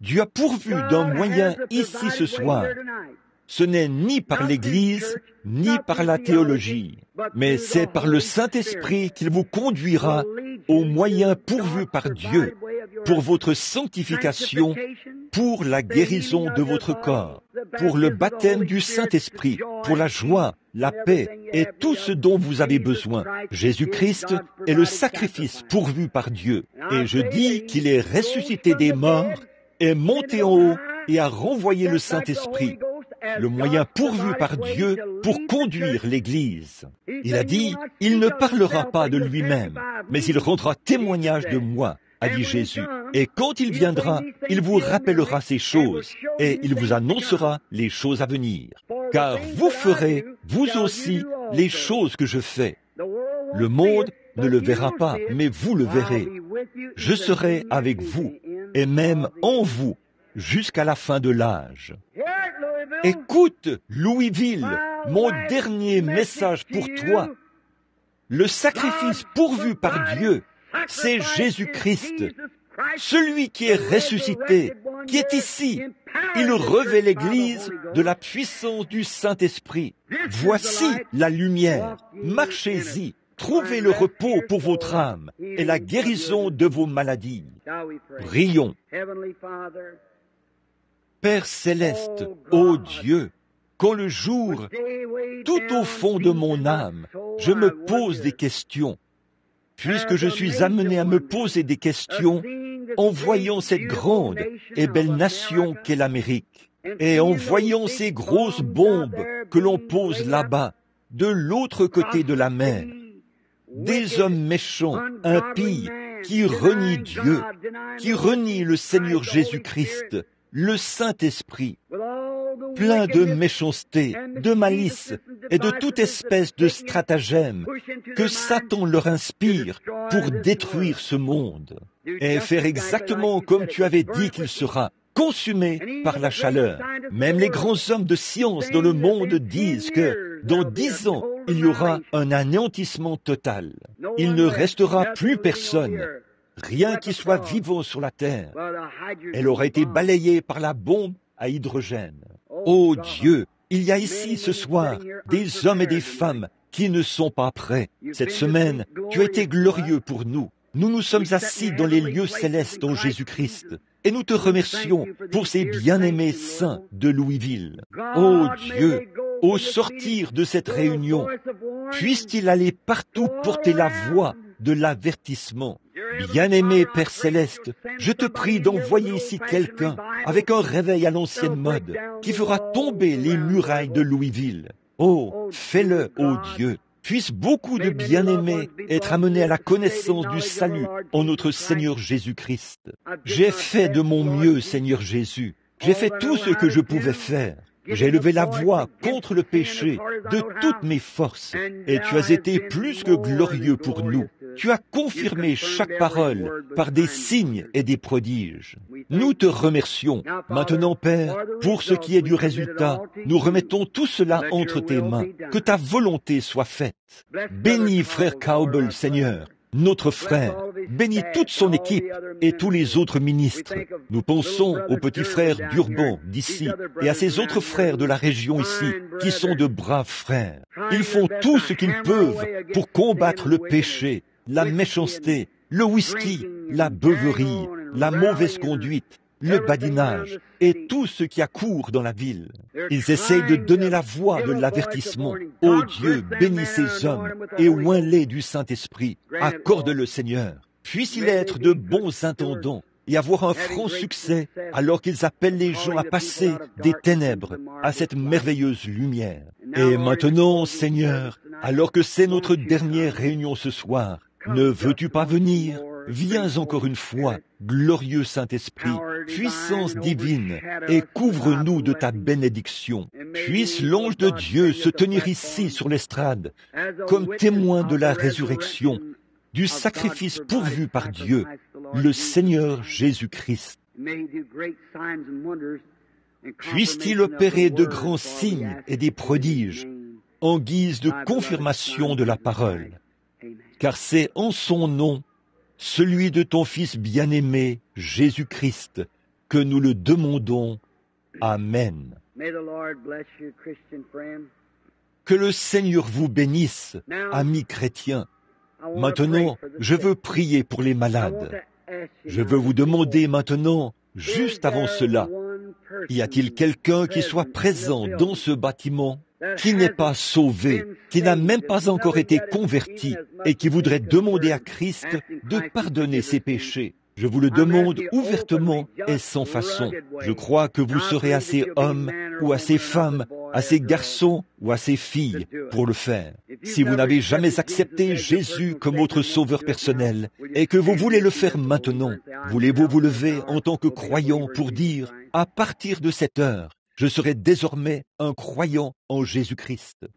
Dieu a pourvu d'un moyen ici ce soir. Ce n'est ni par l'Église, ni par la théologie, mais c'est par le Saint-Esprit qu'il vous conduira au moyen pourvu par Dieu pour votre sanctification, pour la guérison de votre corps, pour le baptême du Saint-Esprit, pour la joie, la paix et tout ce dont vous avez besoin. Jésus-Christ est le sacrifice pourvu par Dieu. Et je dis qu'il est ressuscité des morts, est monté en haut et a renvoyé le Saint-Esprit, le moyen pourvu par Dieu pour conduire l'Église. Il a dit, « Il ne parlera pas de lui-même, mais il rendra témoignage de moi, a dit Jésus. Et quand il viendra, il vous rappellera ces choses, et il vous annoncera les choses à venir. Car vous ferez, vous aussi, les choses que je fais. Le monde ne le verra pas, mais vous le verrez. Je serai avec vous, et même en vous, jusqu'à la fin de l'âge. » Écoute, Louisville, mon dernier message pour toi. Le sacrifice pourvu par Dieu, c'est Jésus-Christ, celui qui est ressuscité, qui est ici. Il revêt l'Église de la puissance du Saint-Esprit. Voici la lumière, marchez-y. Trouvez le repos pour votre âme et la guérison de vos maladies. Prions. Père céleste, ô Dieu, quand le jour, tout au fond de mon âme, je me pose des questions, puisque je suis amené à me poser des questions en voyant cette grande et belle nation qu'est l'Amérique, et en voyant ces grosses bombes que l'on pose là-bas, de l'autre côté de la mer, des hommes méchants, impies, qui renient Dieu, qui renient le Seigneur Jésus-Christ, le Saint-Esprit, plein de méchanceté, de malice et de toute espèce de stratagème que Satan leur inspire pour détruire ce monde et faire exactement comme tu avais dit qu'il sera, consumé par la chaleur. Même les grands hommes de science dans le monde disent que dans 10 ans, il y aura un anéantissement total. Il ne restera plus personne, rien qui soit vivant sur la terre. Elle aura été balayée par la bombe à hydrogène. Ô Dieu, il y a ici ce soir des hommes et des femmes qui ne sont pas prêts. Cette semaine, tu as été glorieux pour nous. Nous nous sommes assis dans les lieux célestes en Jésus-Christ. Et nous te remercions pour ces bien-aimés saints de Louisville. Ô Dieu, au sortir de cette réunion, puisse-t-il aller partout porter la voix de l'avertissement. Bien-aimé Père Céleste, je te prie d'envoyer ici quelqu'un avec un réveil à l'ancienne mode qui fera tomber les murailles de Louisville. Oh, fais-le, ô Dieu. Puissent beaucoup de bien-aimés être amenés à la connaissance du salut en notre Seigneur Jésus-Christ. J'ai fait de mon mieux, Seigneur Jésus. J'ai fait tout ce que je pouvais faire. J'ai levé la voix contre le péché de toutes mes forces, et tu as été plus que glorieux pour nous. Tu as confirmé chaque parole par des signes et des prodiges. Nous te remercions. Maintenant, Père, pour ce qui est du résultat, nous remettons tout cela entre tes mains. Que ta volonté soit faite. Bénis frère Cowbell, Seigneur, notre frère. Bénis toute son équipe et tous les autres ministres. Nous pensons aux petits frères d'Urban d'ici et à ces autres frères de la région ici qui sont de braves frères. Ils font tout ce qu'ils peuvent pour combattre le péché, la méchanceté, le whisky, la beuverie, la mauvaise conduite, le badinage et tout ce qui accourt dans la ville. Ils essayent de donner la voix de l'avertissement. Ô Dieu, bénis ces hommes et oins-les du Saint-Esprit. Accorde-le, Seigneur. Puisse-il être de bons intendants et avoir un franc succès alors qu'ils appellent les gens à passer des ténèbres à cette merveilleuse lumière. Et maintenant, Seigneur, alors que c'est notre dernière réunion ce soir, ne veux-tu pas venir? Viens encore une fois, glorieux Saint-Esprit, puissance divine, et couvre-nous de ta bénédiction. Puisse l'ange de Dieu se tenir ici sur l'estrade, comme témoin de la résurrection, du sacrifice pourvu par Dieu, le Seigneur Jésus-Christ. Puisse-t-il opérer de grands signes et des prodiges en guise de confirmation de la parole, car c'est en son nom, celui de ton Fils bien-aimé, Jésus-Christ, que nous le demandons. Amen. Que le Seigneur vous bénisse, amis chrétiens. Maintenant, je veux prier pour les malades. Je veux vous demander maintenant, juste avant cela, y a-t-il quelqu'un qui soit présent dans ce bâtiment, qui n'est pas sauvé, qui n'a même pas encore été converti et qui voudrait demander à Christ de pardonner ses péchés? Je vous le demande ouvertement et sans façon. Je crois que vous serez assez hommes ou assez femmes, assez garçons ou assez filles pour le faire. Si vous n'avez jamais accepté Jésus comme votre sauveur personnel et que vous voulez le faire maintenant, voulez-vous vous lever en tant que croyant pour dire, à partir de cette heure, je serai désormais un croyant en Jésus-Christ.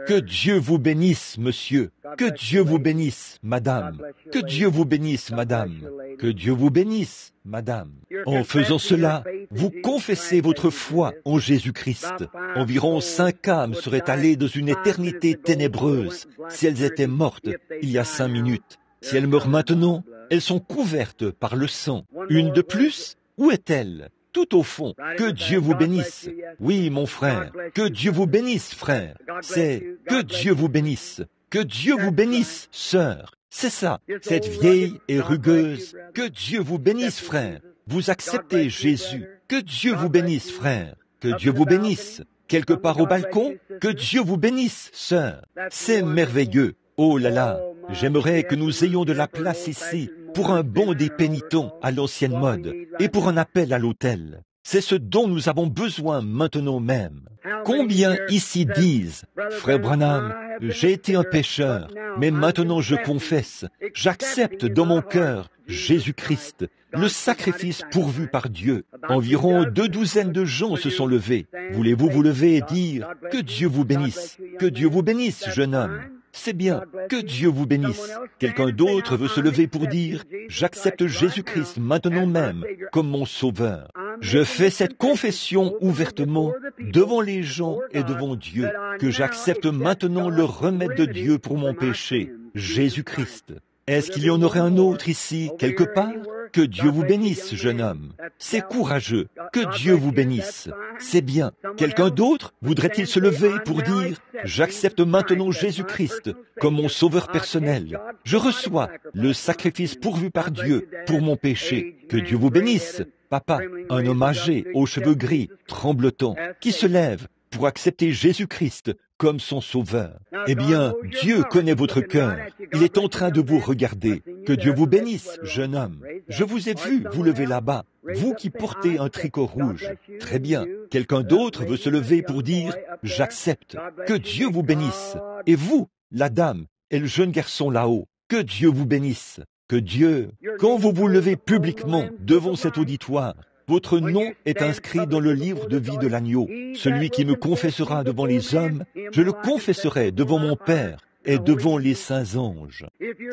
Que Dieu vous bénisse, monsieur. Que Dieu vous bénisse, madame. Que Dieu vous bénisse, madame. Que Dieu vous bénisse, madame. En faisant cela, vous confessez votre foi en Jésus-Christ. Environ 5 âmes seraient allées dans une éternité ténébreuse si elles étaient mortes il y a 5 minutes. Si elles meurent maintenant, elles sont couvertes par le sang. Une de plus, où est-elle? Tout au fond, que Dieu vous bénisse. Oui, mon frère, que Dieu vous bénisse, frère. C'est que Dieu vous bénisse. Que Dieu vous bénisse, sœur. C'est ça, cette vieille et rugueuse. Que Dieu vous bénisse, frère. Vous acceptez Jésus. Que Dieu vous bénisse, frère. Que Dieu vous bénisse. Quelque part au balcon, que Dieu vous bénisse, sœur. C'est merveilleux. Oh là là, j'aimerais que nous ayons de la place ici pour un bond des pénitents à l'ancienne mode et pour un appel à l'autel. C'est ce dont nous avons besoin maintenant même. Combien ici disent, Frère Branham, j'ai été un pécheur, mais maintenant je confesse, j'accepte dans mon cœur Jésus-Christ, le sacrifice pourvu par Dieu. Environ 2 douzaines de gens se sont levés. Voulez-vous vous lever et dire, que Dieu vous bénisse, que Dieu vous bénisse, jeune homme. C'est bien, que Dieu vous bénisse. Quelqu'un d'autre veut se lever pour dire, j'accepte Jésus-Christ maintenant même comme mon sauveur. Je fais cette confession ouvertement devant les gens et devant Dieu, que j'accepte maintenant le remède de Dieu pour mon péché, Jésus-Christ. Est-ce qu'il y en aurait un autre ici, quelque part? Que Dieu vous bénisse, jeune homme. C'est courageux. Que Dieu vous bénisse. C'est bien. Quelqu'un d'autre voudrait-il se lever pour dire, j'accepte maintenant Jésus-Christ comme mon sauveur personnel. Je reçois le sacrifice pourvu par Dieu pour mon péché. Que Dieu vous bénisse. Papa, un homme âgé, aux cheveux gris, tremblotant, qui se lève pour accepter Jésus-Christ comme son sauveur. Eh bien, Dieu connaît votre cœur. Il est en train de vous regarder. Que Dieu vous bénisse, jeune homme. Je vous ai vu vous lever là-bas, vous qui portez un tricot rouge. Très bien. Quelqu'un d'autre veut se lever pour dire, j'accepte. Que Dieu vous bénisse. Et vous, la dame et le jeune garçon là-haut, que Dieu vous bénisse. Que Dieu, quand vous vous levez publiquement devant cet auditoire, votre nom est inscrit dans le livre de vie de l'agneau. Celui qui me confessera devant les hommes, je le confesserai devant mon Père et devant les saints anges.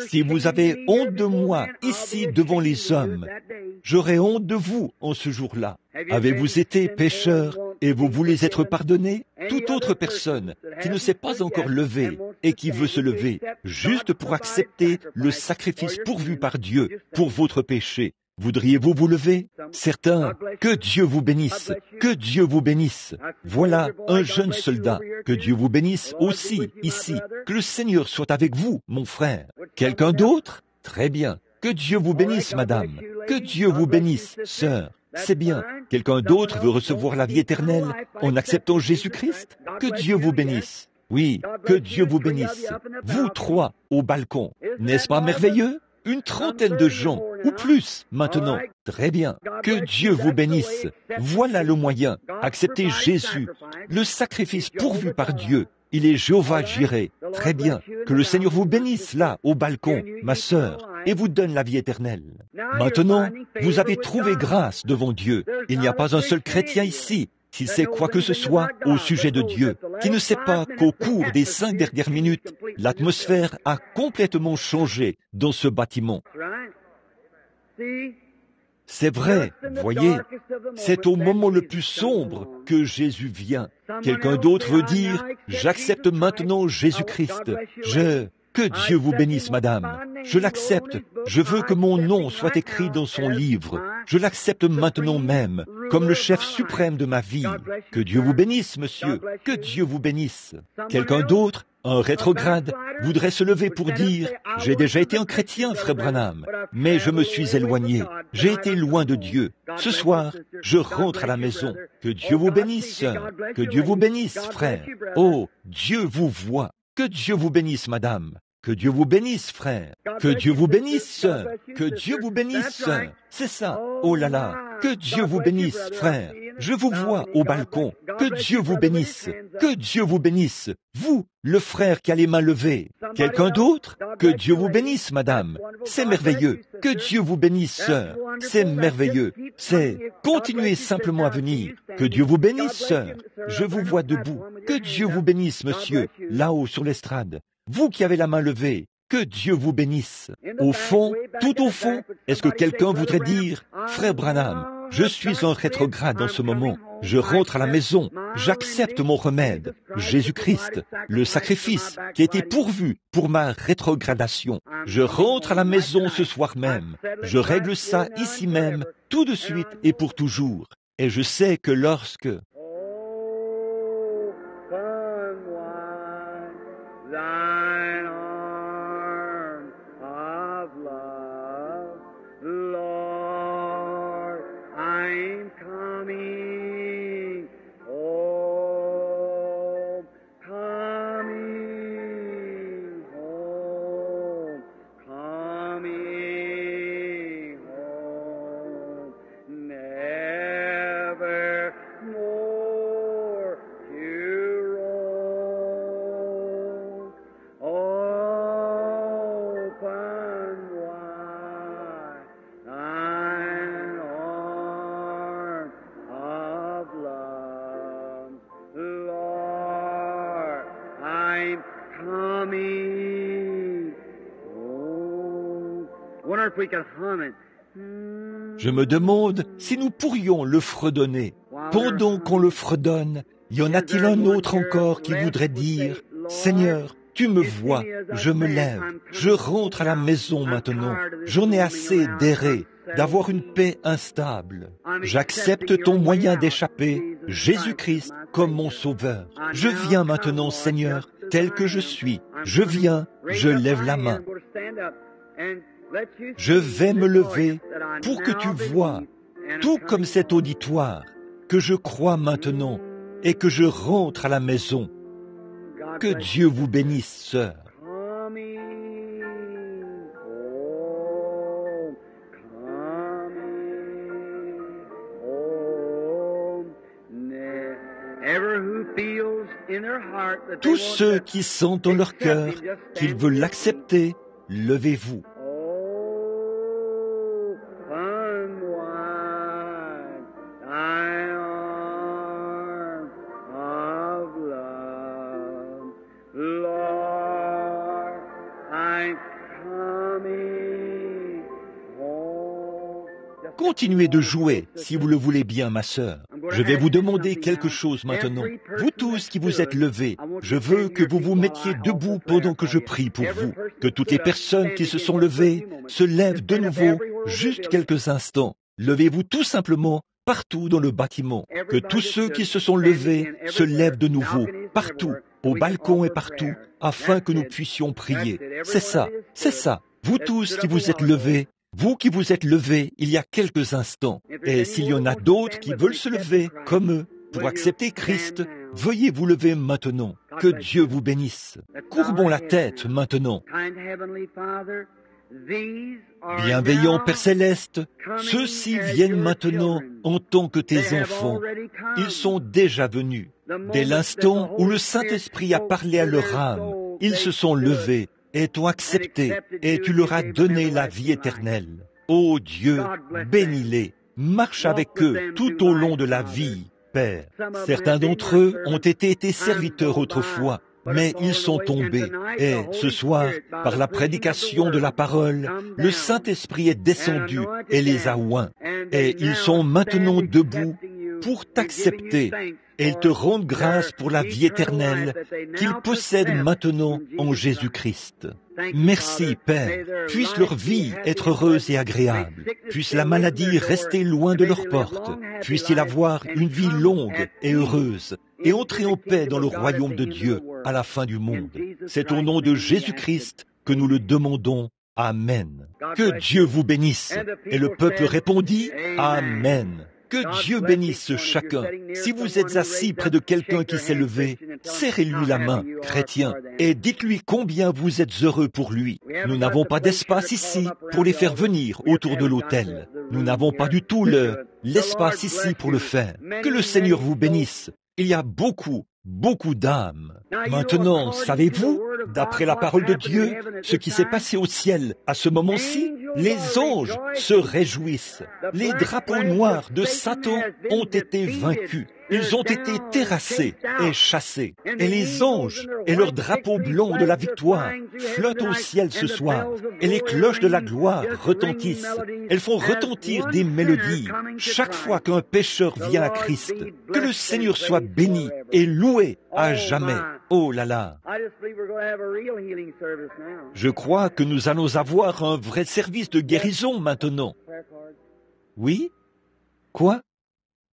Si vous avez honte de moi ici devant les hommes, j'aurai honte de vous en ce jour-là. Avez-vous été pécheur et vous voulez être pardonné? Toute autre personne qui ne s'est pas encore levée et qui veut se lever, juste pour accepter le sacrifice pourvu par Dieu pour votre péché, voudriez-vous vous lever? Certains, que Dieu vous bénisse, que Dieu vous bénisse. Voilà un jeune soldat, que Dieu vous bénisse aussi, ici. Que le Seigneur soit avec vous, mon frère. Quelqu'un d'autre? Très bien. Que Dieu vous bénisse, madame. Que Dieu vous bénisse, sœur. C'est bien. Quelqu'un d'autre veut recevoir la vie éternelle en acceptant Jésus-Christ? Que Dieu vous bénisse. Oui, que Dieu vous bénisse. Vous trois, au balcon. N'est-ce pas merveilleux? Une trentaine de gens, ou plus, maintenant. Très bien. Que Dieu vous bénisse. Voilà le moyen. Acceptez Jésus, le sacrifice pourvu par Dieu. Il est Jéhovah Jireh. Très bien. Que le Seigneur vous bénisse là, au balcon, ma sœur, et vous donne la vie éternelle. Maintenant, vous avez trouvé grâce devant Dieu. Il n'y a pas un seul chrétien ici qui sait quoi que ce soit au sujet de Dieu, qui ne sait pas qu'au cours des 5 dernières minutes, l'atmosphère a complètement changé dans ce bâtiment. C'est vrai, voyez, c'est au moment le plus sombre que Jésus vient. Quelqu'un d'autre veut dire, j'accepte maintenant Jésus-Christ. Que Dieu vous bénisse, madame. Je l'accepte. Je veux que mon nom soit écrit dans son livre. Je l'accepte maintenant même, comme le chef suprême de ma vie. Que Dieu vous bénisse, monsieur. Que Dieu vous bénisse. Quelqu'un d'autre, un rétrograde, voudrait se lever pour dire, j'ai déjà été un chrétien, frère Branham, mais je me suis éloigné. J'ai été loin de Dieu. Ce soir, je rentre à la maison. Que Dieu vous bénisse, sœur. Que Dieu vous bénisse, frère. Oh, Dieu vous voit. Que Dieu vous bénisse, madame. Que Dieu vous bénisse, frère. Que Dieu vous bénisse, sœur. Que Dieu vous bénisse, sœur. C'est ça. Oh là là. Que Dieu vous bénisse, frère. Je vous vois au balcon. Que Dieu vous bénisse. Que Dieu vous bénisse. Vous, le frère qui a les mains levées. Quelqu'un d'autre? Que Dieu vous bénisse, madame. C'est merveilleux. Que Dieu vous bénisse, sœur. C'est merveilleux. Continuez simplement à venir. Que Dieu vous bénisse, sœur. Je vous vois debout. Que Dieu vous bénisse, monsieur, là-haut sur l'estrade. Vous qui avez la main levée, que Dieu vous bénisse. Au fond, tout au fond, est-ce que quelqu'un voudrait dire, frère Branham, je suis un rétrograde en ce moment. Je rentre à la maison. J'accepte mon remède, Jésus-Christ, le sacrifice qui a été pourvu pour ma rétrogradation. Je rentre à la maison ce soir même. Je règle ça ici même, tout de suite et pour toujours. Et je sais que lorsque thine Je me demande si nous pourrions le fredonner. Pendant qu'on le fredonne, y en a-t-il un autre encore qui voudrait dire « Seigneur, tu me vois, je me lève, je rentre à la maison maintenant. J'en ai assez d'errer, d'avoir une paix instable. J'accepte ton moyen d'échapper, Jésus-Christ, comme mon sauveur. Je viens maintenant, Seigneur, tel que je suis. Je viens, je lève la main. Je vais me lever pour que tu vois, tout comme cet auditoire, que je crois maintenant et que je rentre à la maison. Que Dieu vous bénisse, sœur. Tous ceux qui sentent dans leur cœur qu'ils veulent l'accepter, levez-vous. Continuez de jouer, si vous le voulez bien, ma sœur. Je vais vous demander quelque chose maintenant. Vous tous qui vous êtes levés, je veux que vous vous mettiez debout pendant que je prie pour vous. Que toutes les personnes qui se sont levées se lèvent de nouveau, juste quelques instants. Levez-vous tout simplement partout dans le bâtiment. Que tous ceux qui se sont levés se lèvent de nouveau, partout, au balcon et partout, afin que nous puissions prier. C'est ça, c'est ça. Vous tous qui vous êtes levés, vous qui vous êtes levés il y a quelques instants, et s'il y en a d'autres qui veulent se lever comme eux pour accepter Christ, veuillez vous lever maintenant. Que Dieu vous bénisse. Courbons la tête maintenant. Bienveillant Père Céleste, ceux-ci viennent maintenant en tant que tes enfants. Ils sont déjà venus. Dès l'instant où le Saint-Esprit a parlé à leur âme, ils se sont levés et t'ont accepté, et tu leur as donné la vie éternelle. Ô Dieu, bénis-les, marche avec eux tout au long de la vie, Père. Certains d'entre eux ont été serviteurs autrefois, mais ils sont tombés. Et ce soir, par la prédication de la parole, le Saint-Esprit est descendu et les a oints. Et ils sont maintenant debout pour t'accepter. Et ils te rendent grâce pour la vie éternelle qu'ils possèdent maintenant en Jésus-Christ. Merci, Père. Puisse leur vie être heureuse et agréable. Puisse la maladie rester loin de leurs portes. Puisse-t-il avoir une vie longue et heureuse et entrer en paix dans le royaume de Dieu à la fin du monde. C'est au nom de Jésus-Christ que nous le demandons. Amen. Que Dieu vous bénisse. Et le peuple répondit, Amen. Que Dieu bénisse chacun. Si vous êtes assis près de quelqu'un qui s'est levé, serrez-lui la main, chrétien, et dites-lui combien vous êtes heureux pour lui. Nous n'avons pas d'espace ici pour les faire venir autour de l'autel. Nous n'avons pas du tout l'espace ici pour le faire. Que le Seigneur vous bénisse. Il y a beaucoup d'âmes. Maintenant, savez-vous, d'après la parole de Dieu, ce qui s'est passé au ciel à ce moment-ci? Les anges se réjouissent. Les drapeaux noirs de Satan ont été vaincus. Ils ont été terrassés et chassés. Et les anges et leurs drapeaux blancs de la victoire flottent au ciel ce soir. Et les cloches de la gloire retentissent. Elles font retentir des mélodies chaque fois qu'un pécheur vient à Christ. Que le Seigneur soit béni et loué à jamais. Oh là là! Je crois que nous allons avoir un vrai service de guérison maintenant. Oui? Quoi?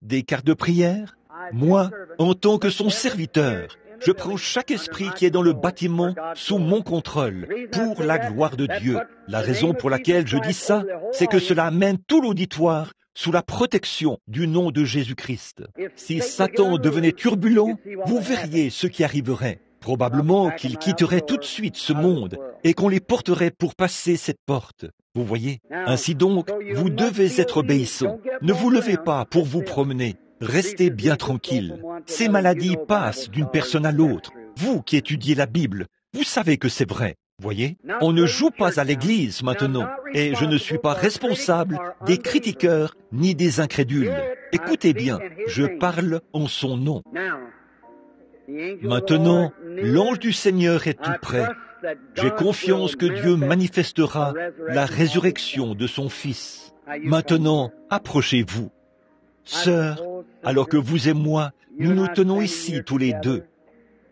Des cartes de prière? Moi, en tant que son serviteur, je prends chaque esprit qui est dans le bâtiment sous mon contrôle pour la gloire de Dieu. La raison pour laquelle je dis ça, c'est que cela amène tout l'auditoire sous la protection du nom de Jésus-Christ. Si Satan devenait turbulent, vous verriez ce qui arriverait. Probablement qu'il quitterait tout de suite ce monde et qu'on les porterait pour passer cette porte. Vous voyez? Ainsi donc, vous devez être obéissants. Ne vous levez pas pour vous promener. Restez bien tranquille. Ces maladies passent d'une personne à l'autre. Vous qui étudiez la Bible, vous savez que c'est vrai. Voyez, on ne joue pas à l'église maintenant, et je ne suis pas responsable des critiqueurs ni des incrédules. Écoutez bien, je parle en son nom. Maintenant, l'ange du Seigneur est tout près. J'ai confiance que Dieu manifestera la résurrection de son Fils. Maintenant, approchez-vous. Sœur, alors que vous et moi, nous nous tenons ici tous les deux,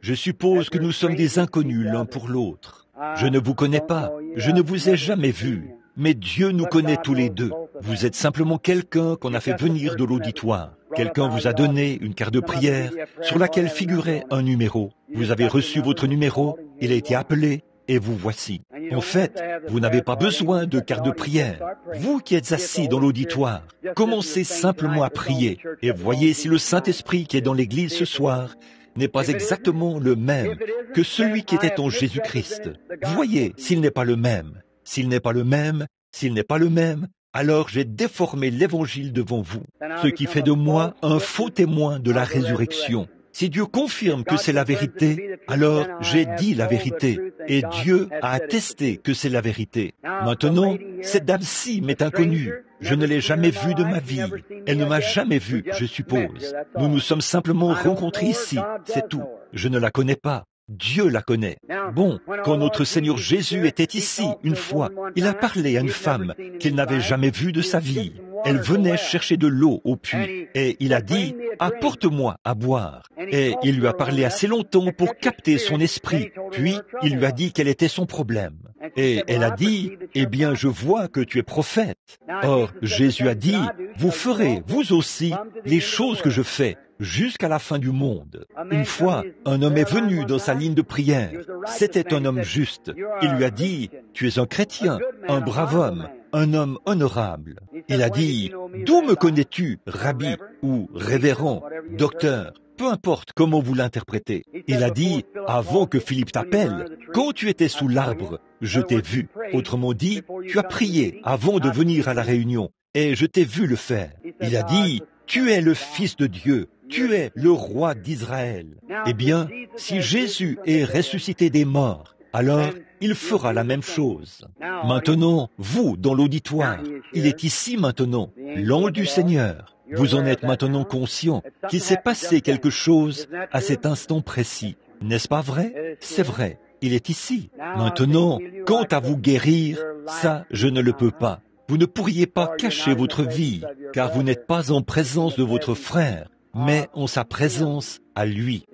je suppose que nous sommes des inconnus l'un pour l'autre. Je ne vous connais pas, je ne vous ai jamais vu, mais Dieu nous connaît tous les deux. Vous êtes simplement quelqu'un qu'on a fait venir de l'auditoire. Quelqu'un vous a donné une carte de prière sur laquelle figurait un numéro. Vous avez reçu votre numéro, il a été appelé, et vous voici. En fait, vous n'avez pas besoin de carte de prière. Vous qui êtes assis dans l'auditoire, commencez simplement à prier et voyez si le Saint-Esprit qui est dans l'église ce soir n'est pas exactement le même que celui qui était en Jésus-Christ. Voyez s'il n'est pas le même. S'il n'est pas le même, s'il n'est pas le même, alors j'ai déformé l'Évangile devant vous, ce qui fait de moi un faux témoin de la résurrection. Si Dieu confirme que c'est la vérité, alors j'ai dit la vérité, et Dieu a attesté que c'est la vérité. Maintenant, cette dame-ci m'est inconnue. Je ne l'ai jamais vue de ma vie. Elle ne m'a jamais vu, je suppose. Nous nous sommes simplement rencontrés ici, c'est tout. Je ne la connais pas. Dieu la connaît. Bon, quand notre Seigneur Jésus était ici, une fois, il a parlé à une femme qu'il n'avait jamais vue de sa vie. Elle venait chercher de l'eau au puits, et il a dit, « Apporte-moi à boire ». Et il lui a parlé assez longtemps pour capter son esprit, puis il lui a dit quel était son problème. Et elle a dit, « Eh bien, je vois que tu es prophète. » Or, Jésus a dit, « Vous ferez, vous aussi, les choses que je fais. » Jusqu'à la fin du monde. Une fois, un homme est venu dans sa ligne de prière. C'était un homme juste. Il lui a dit, « Tu es un chrétien, un brave homme, un homme honorable. » Il a dit, « D'où me connais-tu, rabbi ou révérend, docteur, peu importe comment vous l'interprétez. » Il a dit, « Avant que Philippe t'appelle, quand tu étais sous l'arbre, je t'ai vu. » Autrement dit, tu as prié avant de venir à la réunion, et je t'ai vu le faire. Il a dit, « Tu es le Fils de Dieu. Tu es le roi d'Israël. » Eh bien, si Jésus est ressuscité des morts, alors il fera la même chose. Maintenant, vous, dans l'auditoire, il est ici maintenant, l'ange du Seigneur. Vous en êtes maintenant conscient qu'il s'est passé quelque chose à cet instant précis. N'est-ce pas vrai? C'est vrai, il est ici. Maintenant, quant à vous guérir, ça, je ne le peux pas. Vous ne pourriez pas cacher votre vie, car vous n'êtes pas en présence de votre frère, mais en sa présence à lui.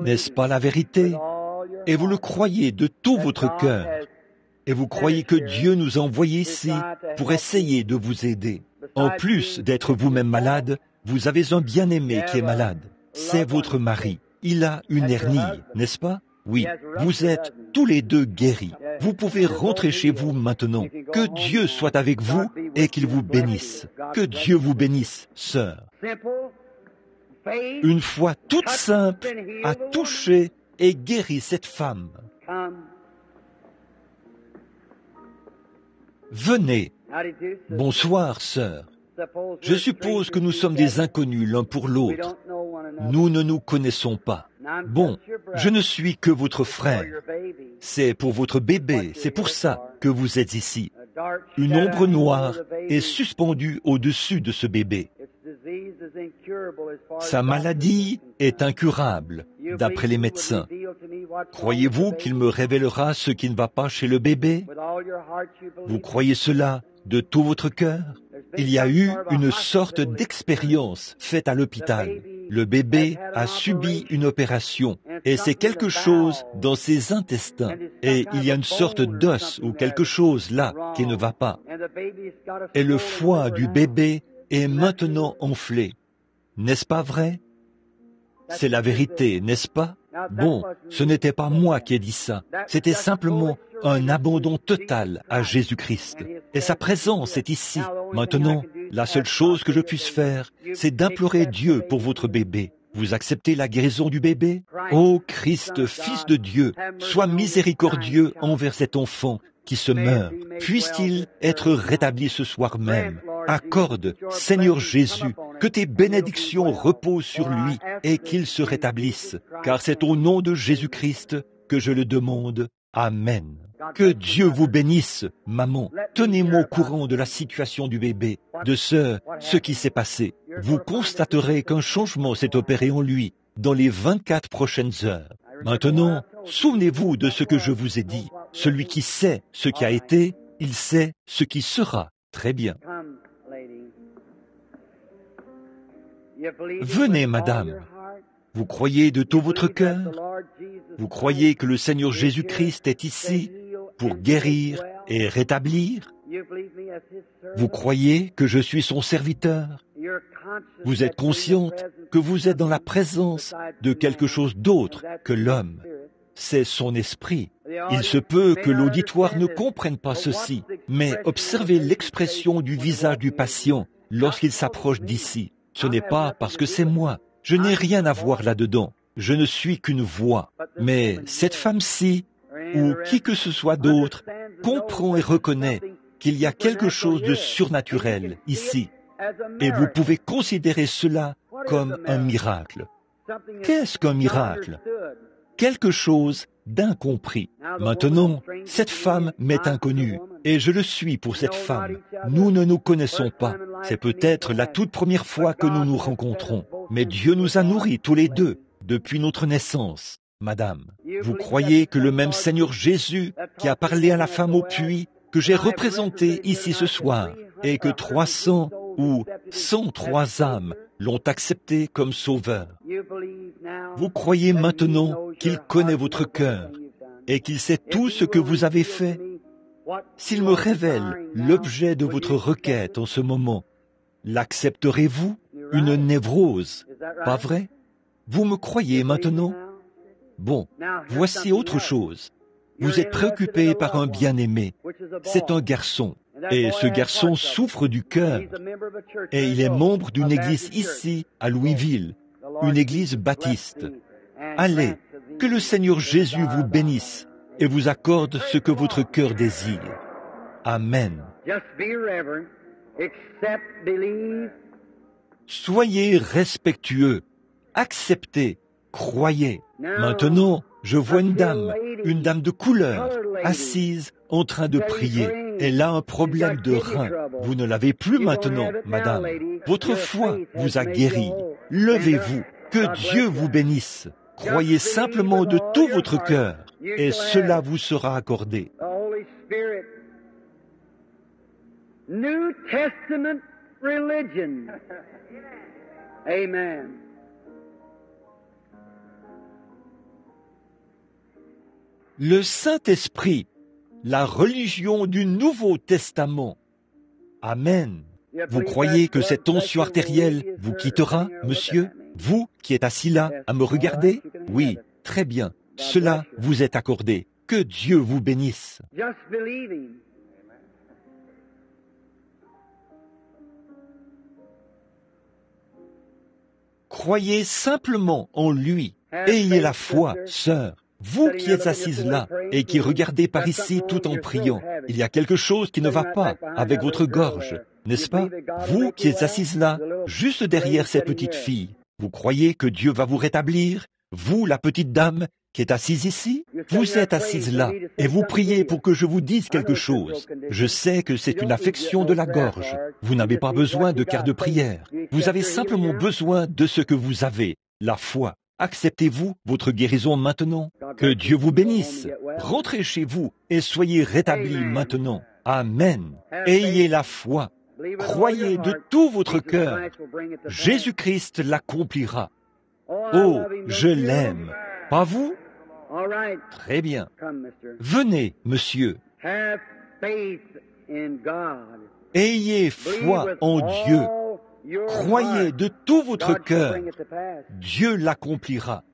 N'est-ce pas la vérité? Et vous le croyez de tout votre cœur. Et vous croyez que Dieu nous a envoyés ici pour essayer de vous aider. En plus d'être vous-même malade, vous avez un bien-aimé qui est malade. C'est votre mari. Il a une hernie, n'est-ce pas? Oui, vous êtes tous les deux guéris. Vous pouvez rentrer chez vous maintenant. Que Dieu soit avec vous et qu'il vous bénisse. Que Dieu vous bénisse, sœur. Une foi toute simple a touché et guéri cette femme. Venez. Bonsoir, sœur. Je suppose que nous sommes des inconnus l'un pour l'autre. Nous ne nous connaissons pas. Bon, je ne suis que votre frère. C'est pour votre bébé, c'est pour ça que vous êtes ici. Une ombre noire est suspendue au-dessus de ce bébé. Sa maladie est incurable, d'après les médecins. Croyez-vous qu'il me révélera ce qui ne va pas chez le bébé? Vous croyez cela de tout votre cœur? Il y a eu une sorte d'expérience faite à l'hôpital. Le bébé a subi une opération et c'est quelque chose dans ses intestins. Et il y a une sorte d'os ou quelque chose là qui ne va pas. Et le foie du bébé est maintenant enflé. N'est-ce pas vrai? C'est la vérité, n'est-ce pas? Bon, ce n'était pas moi qui ai dit ça. C'était simplement un abandon total à Jésus-Christ. Et sa présence est ici. Maintenant, la seule chose que je puisse faire, c'est d'implorer Dieu pour votre bébé. Vous acceptez la guérison du bébé? Ô Christ, Fils de Dieu, sois miséricordieux envers cet enfant qui se meurt. Puisse-t-il être rétabli ce soir même? Accorde, Seigneur Jésus, que tes bénédictions reposent sur lui et qu'il se rétablisse, car c'est au nom de Jésus-Christ que je le demande. Amen. Que Dieu vous bénisse, maman. Tenez-moi au courant de la situation du bébé, de ce qui s'est passé. Vous constaterez qu'un changement s'est opéré en lui dans les 24 prochaines heures. Maintenant, Souvenez-vous de ce que je vous ai dit. Celui qui sait ce qui a été, il sait ce qui sera. Très bien. Venez, madame. Vous croyez de tout votre cœur? Vous croyez que le Seigneur Jésus-Christ est ici pour guérir et rétablir? Vous croyez que je suis son serviteur? Vous êtes consciente que vous êtes dans la présence de quelque chose d'autre que l'homme. C'est son esprit. Il se peut que l'auditoire ne comprenne pas ceci, mais observez l'expression du visage du patient lorsqu'il s'approche d'ici. Ce n'est pas parce que c'est moi. Je n'ai rien à voir là-dedans. Je ne suis qu'une voix. Mais cette femme-ci, ou qui que ce soit d'autre, comprend et reconnaît qu'il y a quelque chose de surnaturel ici. Et vous pouvez considérer cela comme un miracle. Qu'est-ce qu'un miracle? Quelque chose d'incompris. Maintenant, cette femme m'est inconnue, et je le suis pour cette femme. Nous ne nous connaissons pas. C'est peut-être la toute première fois que nous nous rencontrons, mais Dieu nous a nourris tous les deux depuis notre naissance. Madame, vous croyez que le même Seigneur Jésus qui a parlé à la femme au puits, que j'ai représenté ici ce soir, et que 300 ou 103 âmes l'ont accepté comme sauveur. Vous croyez maintenant qu'il connaît votre cœur et qu'il sait tout ce que vous avez fait? S'il me révèle l'objet de votre requête en ce moment, l'accepterez-vous? Une névrose, pas vrai? Vous me croyez maintenant? Bon, voici autre chose. Vous êtes préoccupé par un bien-aimé. C'est un garçon. Et ce garçon souffre du cœur. Et il est membre d'une église ici, à Louisville, une église baptiste. Allez, que le Seigneur Jésus vous bénisse et vous accorde ce que votre cœur désire. Amen. Soyez respectueux, acceptez, croyez. Maintenant, je vois une dame de couleur, assise en train de prier. Elle a un problème de rein. Vous ne l'avez plus maintenant, madame. Votre foi vous a guéri. Levez-vous. Que Dieu vous bénisse. Croyez simplement de tout votre cœur et cela vous sera accordé. New Testament religion. Amen. Le Saint-Esprit, la religion du Nouveau Testament. Amen. Vous croyez que cette onction artérielle vous quittera, monsieur? Vous qui êtes assis là à me regarder? Oui, très bien. Cela vous est accordé. Que Dieu vous bénisse. Just believing. Croyez simplement en lui. Ayez la foi, sœur. Vous qui êtes assise là et qui regardez par ici tout en priant, il y a quelque chose qui ne va pas avec votre gorge, n'est-ce pas? Vous qui êtes assise là, juste derrière cette petite fille, vous croyez que Dieu va vous rétablir? Vous, la petite dame qui est assise ici, vous êtes assise là et vous priez pour que je vous dise quelque chose. Je sais que c'est une affection de la gorge. Vous n'avez pas besoin de quart de prière. Vous avez simplement besoin de ce que vous avez, la foi. Acceptez-vous votre guérison maintenant? Que Dieu vous bénisse. Rentrez chez vous et soyez rétablis maintenant. Amen. Ayez la foi. Croyez de tout votre cœur. Jésus-Christ l'accomplira. Oh, je l'aime. Pas vous? Très bien. Venez, monsieur. Ayez foi en Dieu. Croyez de tout votre cœur. Dieu l'accomplira.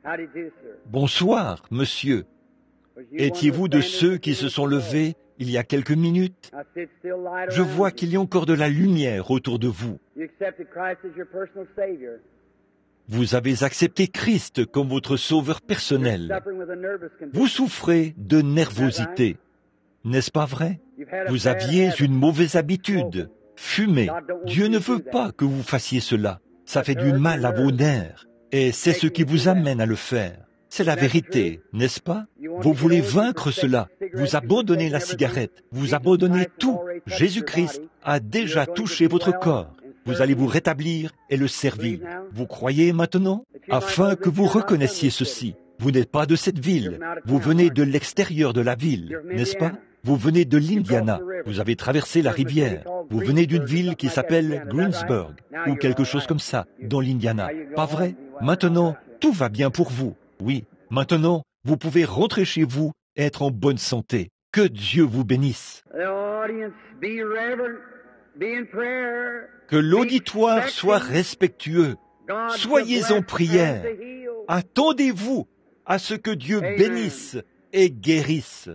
Bonsoir, monsieur. Étiez-vous de ceux qui se sont levés il y a quelques minutes? Je vois qu'il y a encore de la lumière autour de vous. Vous avez accepté Christ comme votre sauveur personnel. Vous souffrez de nervosité. N'est-ce pas vrai? Vous aviez une mauvaise habitude. Fumer. Dieu ne veut pas que vous fassiez cela. Ça fait du mal à vos nerfs. Et c'est ce qui vous amène à le faire. C'est la vérité, n'est-ce pas? Vous voulez vaincre cela. Vous abandonnez la cigarette. Vous abandonnez tout. Jésus-Christ a déjà touché votre corps. Vous allez vous rétablir et le servir. Vous croyez maintenant? Afin que vous reconnaissiez ceci. Vous n'êtes pas de cette ville. Vous venez de l'extérieur de la ville, n'est-ce pas? Vous venez de l'Indiana. Vous avez traversé la rivière. Vous venez d'une ville qui s'appelle Greensburg, ou quelque chose comme ça, dans l'Indiana. Pas vrai? Maintenant, tout va bien pour vous. Oui. Maintenant, vous pouvez rentrer chez vous et être en bonne santé. Que Dieu vous bénisse. Que l'auditoire soit respectueux. Soyez en prière. Attendez-vous à ce que Dieu bénisse et guérisse.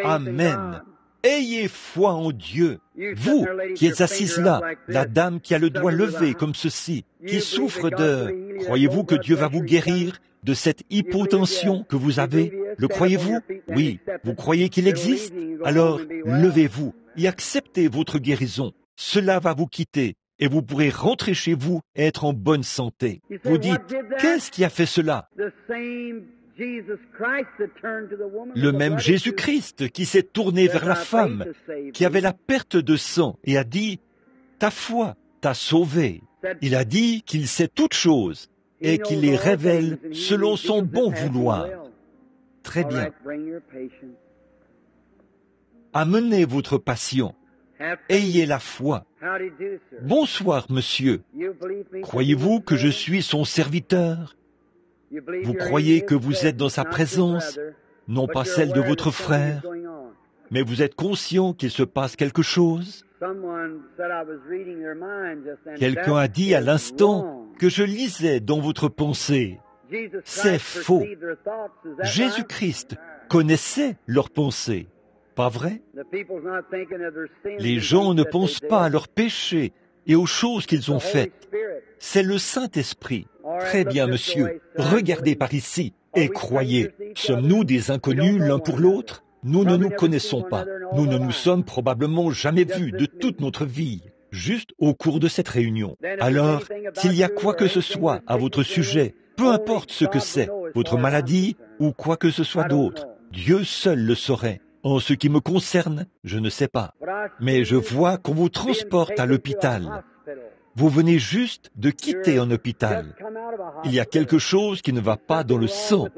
Amen. Ayez foi en Dieu. Vous qui êtes assise là, la dame qui a le doigt levé comme ceci, qui souffre de... Croyez-vous que Dieu va vous guérir de cette hypotension que vous avez? Le croyez-vous? Oui. Vous croyez qu'il existe? Alors, levez-vous et acceptez votre guérison. Cela va vous quitter et vous pourrez rentrer chez vous et être en bonne santé. Vous dites, qu'est-ce qui a fait cela? Le même Jésus-Christ qui s'est tourné vers la femme qui avait la perte de sang et a dit, ta foi t'a sauvé. Il a dit qu'il sait toutes choses et qu'il les révèle selon son bon vouloir. Très bien. Amenez votre passion. Ayez la foi. Bonsoir, monsieur. Croyez-vous que je suis son serviteur? Vous croyez que vous êtes dans sa présence, non pas celle de votre frère, mais vous êtes conscient qu'il se passe quelque chose? Quelqu'un a dit à l'instant que je lisais dans votre pensée. C'est faux. Jésus-Christ connaissait leurs pensées. Pas vrai? Les gens ne pensent pas à leurs péchés et aux choses qu'ils ont faites. C'est le Saint-Esprit. Très bien, monsieur. Regardez par ici et croyez. Sommes-nous des inconnus l'un pour l'autre? Nous ne nous connaissons pas. Nous ne nous sommes probablement jamais vus de toute notre vie, juste au cours de cette réunion. Alors, s'il y a quoi que ce soit à votre sujet, peu importe ce que c'est, votre maladie ou quoi que ce soit d'autre, Dieu seul le saurait. En ce qui me concerne, je ne sais pas. Mais je vois qu'on vous transporte à l'hôpital. Vous venez juste de quitter un hôpital. Il y a quelque chose qui ne va pas dans le sang.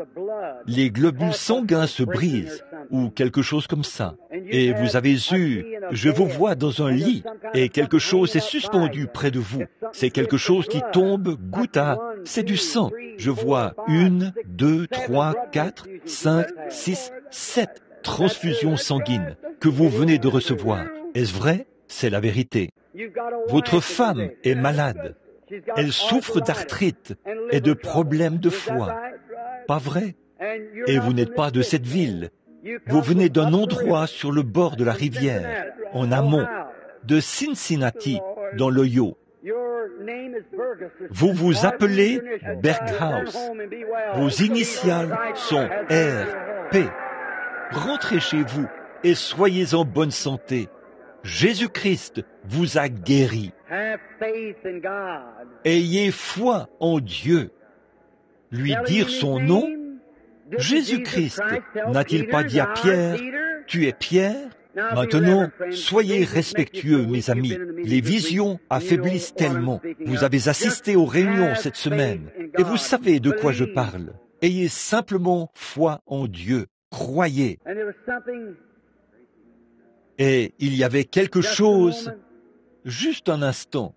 Les globules sanguins se brisent, ou quelque chose comme ça. Et vous avez je vous vois dans un lit, et quelque chose est suspendu près de vous. C'est quelque chose qui tombe goutte à... C'est du sang. Je vois 1, 2, 3, 4, 5, 6, 7 transfusions sanguines que vous venez de recevoir. Est-ce vrai? C'est la vérité. Votre femme est malade. Elle souffre d'arthrite et de problèmes de foie. Pas vrai? Et vous n'êtes pas de cette ville. Vous venez d'un endroit sur le bord de la rivière, en amont, de Cincinnati, dans l'Ohio. Vous vous appelez Berghaus. Vos initiales sont R.P. Rentrez chez vous et soyez en bonne santé. Jésus-Christ vous a guéri. Ayez foi en Dieu. Lui dire son nom. Jésus-Christ n'a-t-il pas dit à Pierre, « Tu es Pierre ?» Maintenant, soyez respectueux, mes amis. Les visions affaiblissent tellement. Vous avez assisté aux réunions cette semaine et vous savez de quoi je parle. Ayez simplement foi en Dieu. Croyez. Et il y avait quelque chose, juste un instant.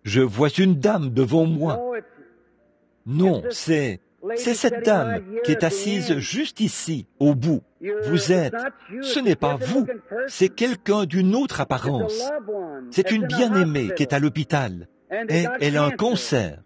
Je vois une dame devant moi. Non, c'est cette dame qui est assise juste ici, au bout. Vous êtes, ce n'est pas vous, c'est quelqu'un d'une autre apparence. C'est une bien-aimée qui est à l'hôpital et elle a un cancer.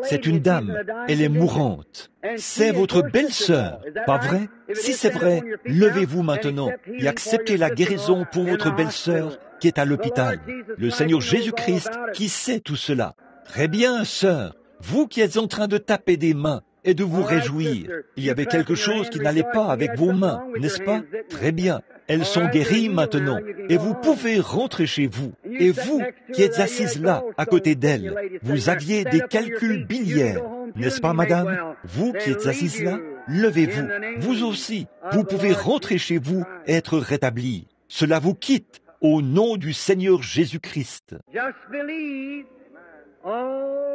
C'est une dame, elle est mourante. C'est votre belle-sœur, pas vrai? Si c'est vrai, levez-vous maintenant et acceptez la guérison pour votre belle-sœur qui est à l'hôpital. Le Seigneur Jésus-Christ qui sait tout cela. Très bien, sœur, vous qui êtes en train de taper des mains et de vous réjouir. Il y avait quelque chose qui n'allait pas avec vos mains, n'est-ce pas? Très bien. Elles sont guéries maintenant et vous pouvez rentrer chez vous. Et vous qui êtes assise là, à côté d'elle, vous aviez des calculs biliaires, n'est-ce pas, madame? Vous qui êtes assise là, levez-vous. Vous aussi, vous pouvez rentrer chez vous et être rétablis. Cela vous quitte au nom du Seigneur Jésus-Christ.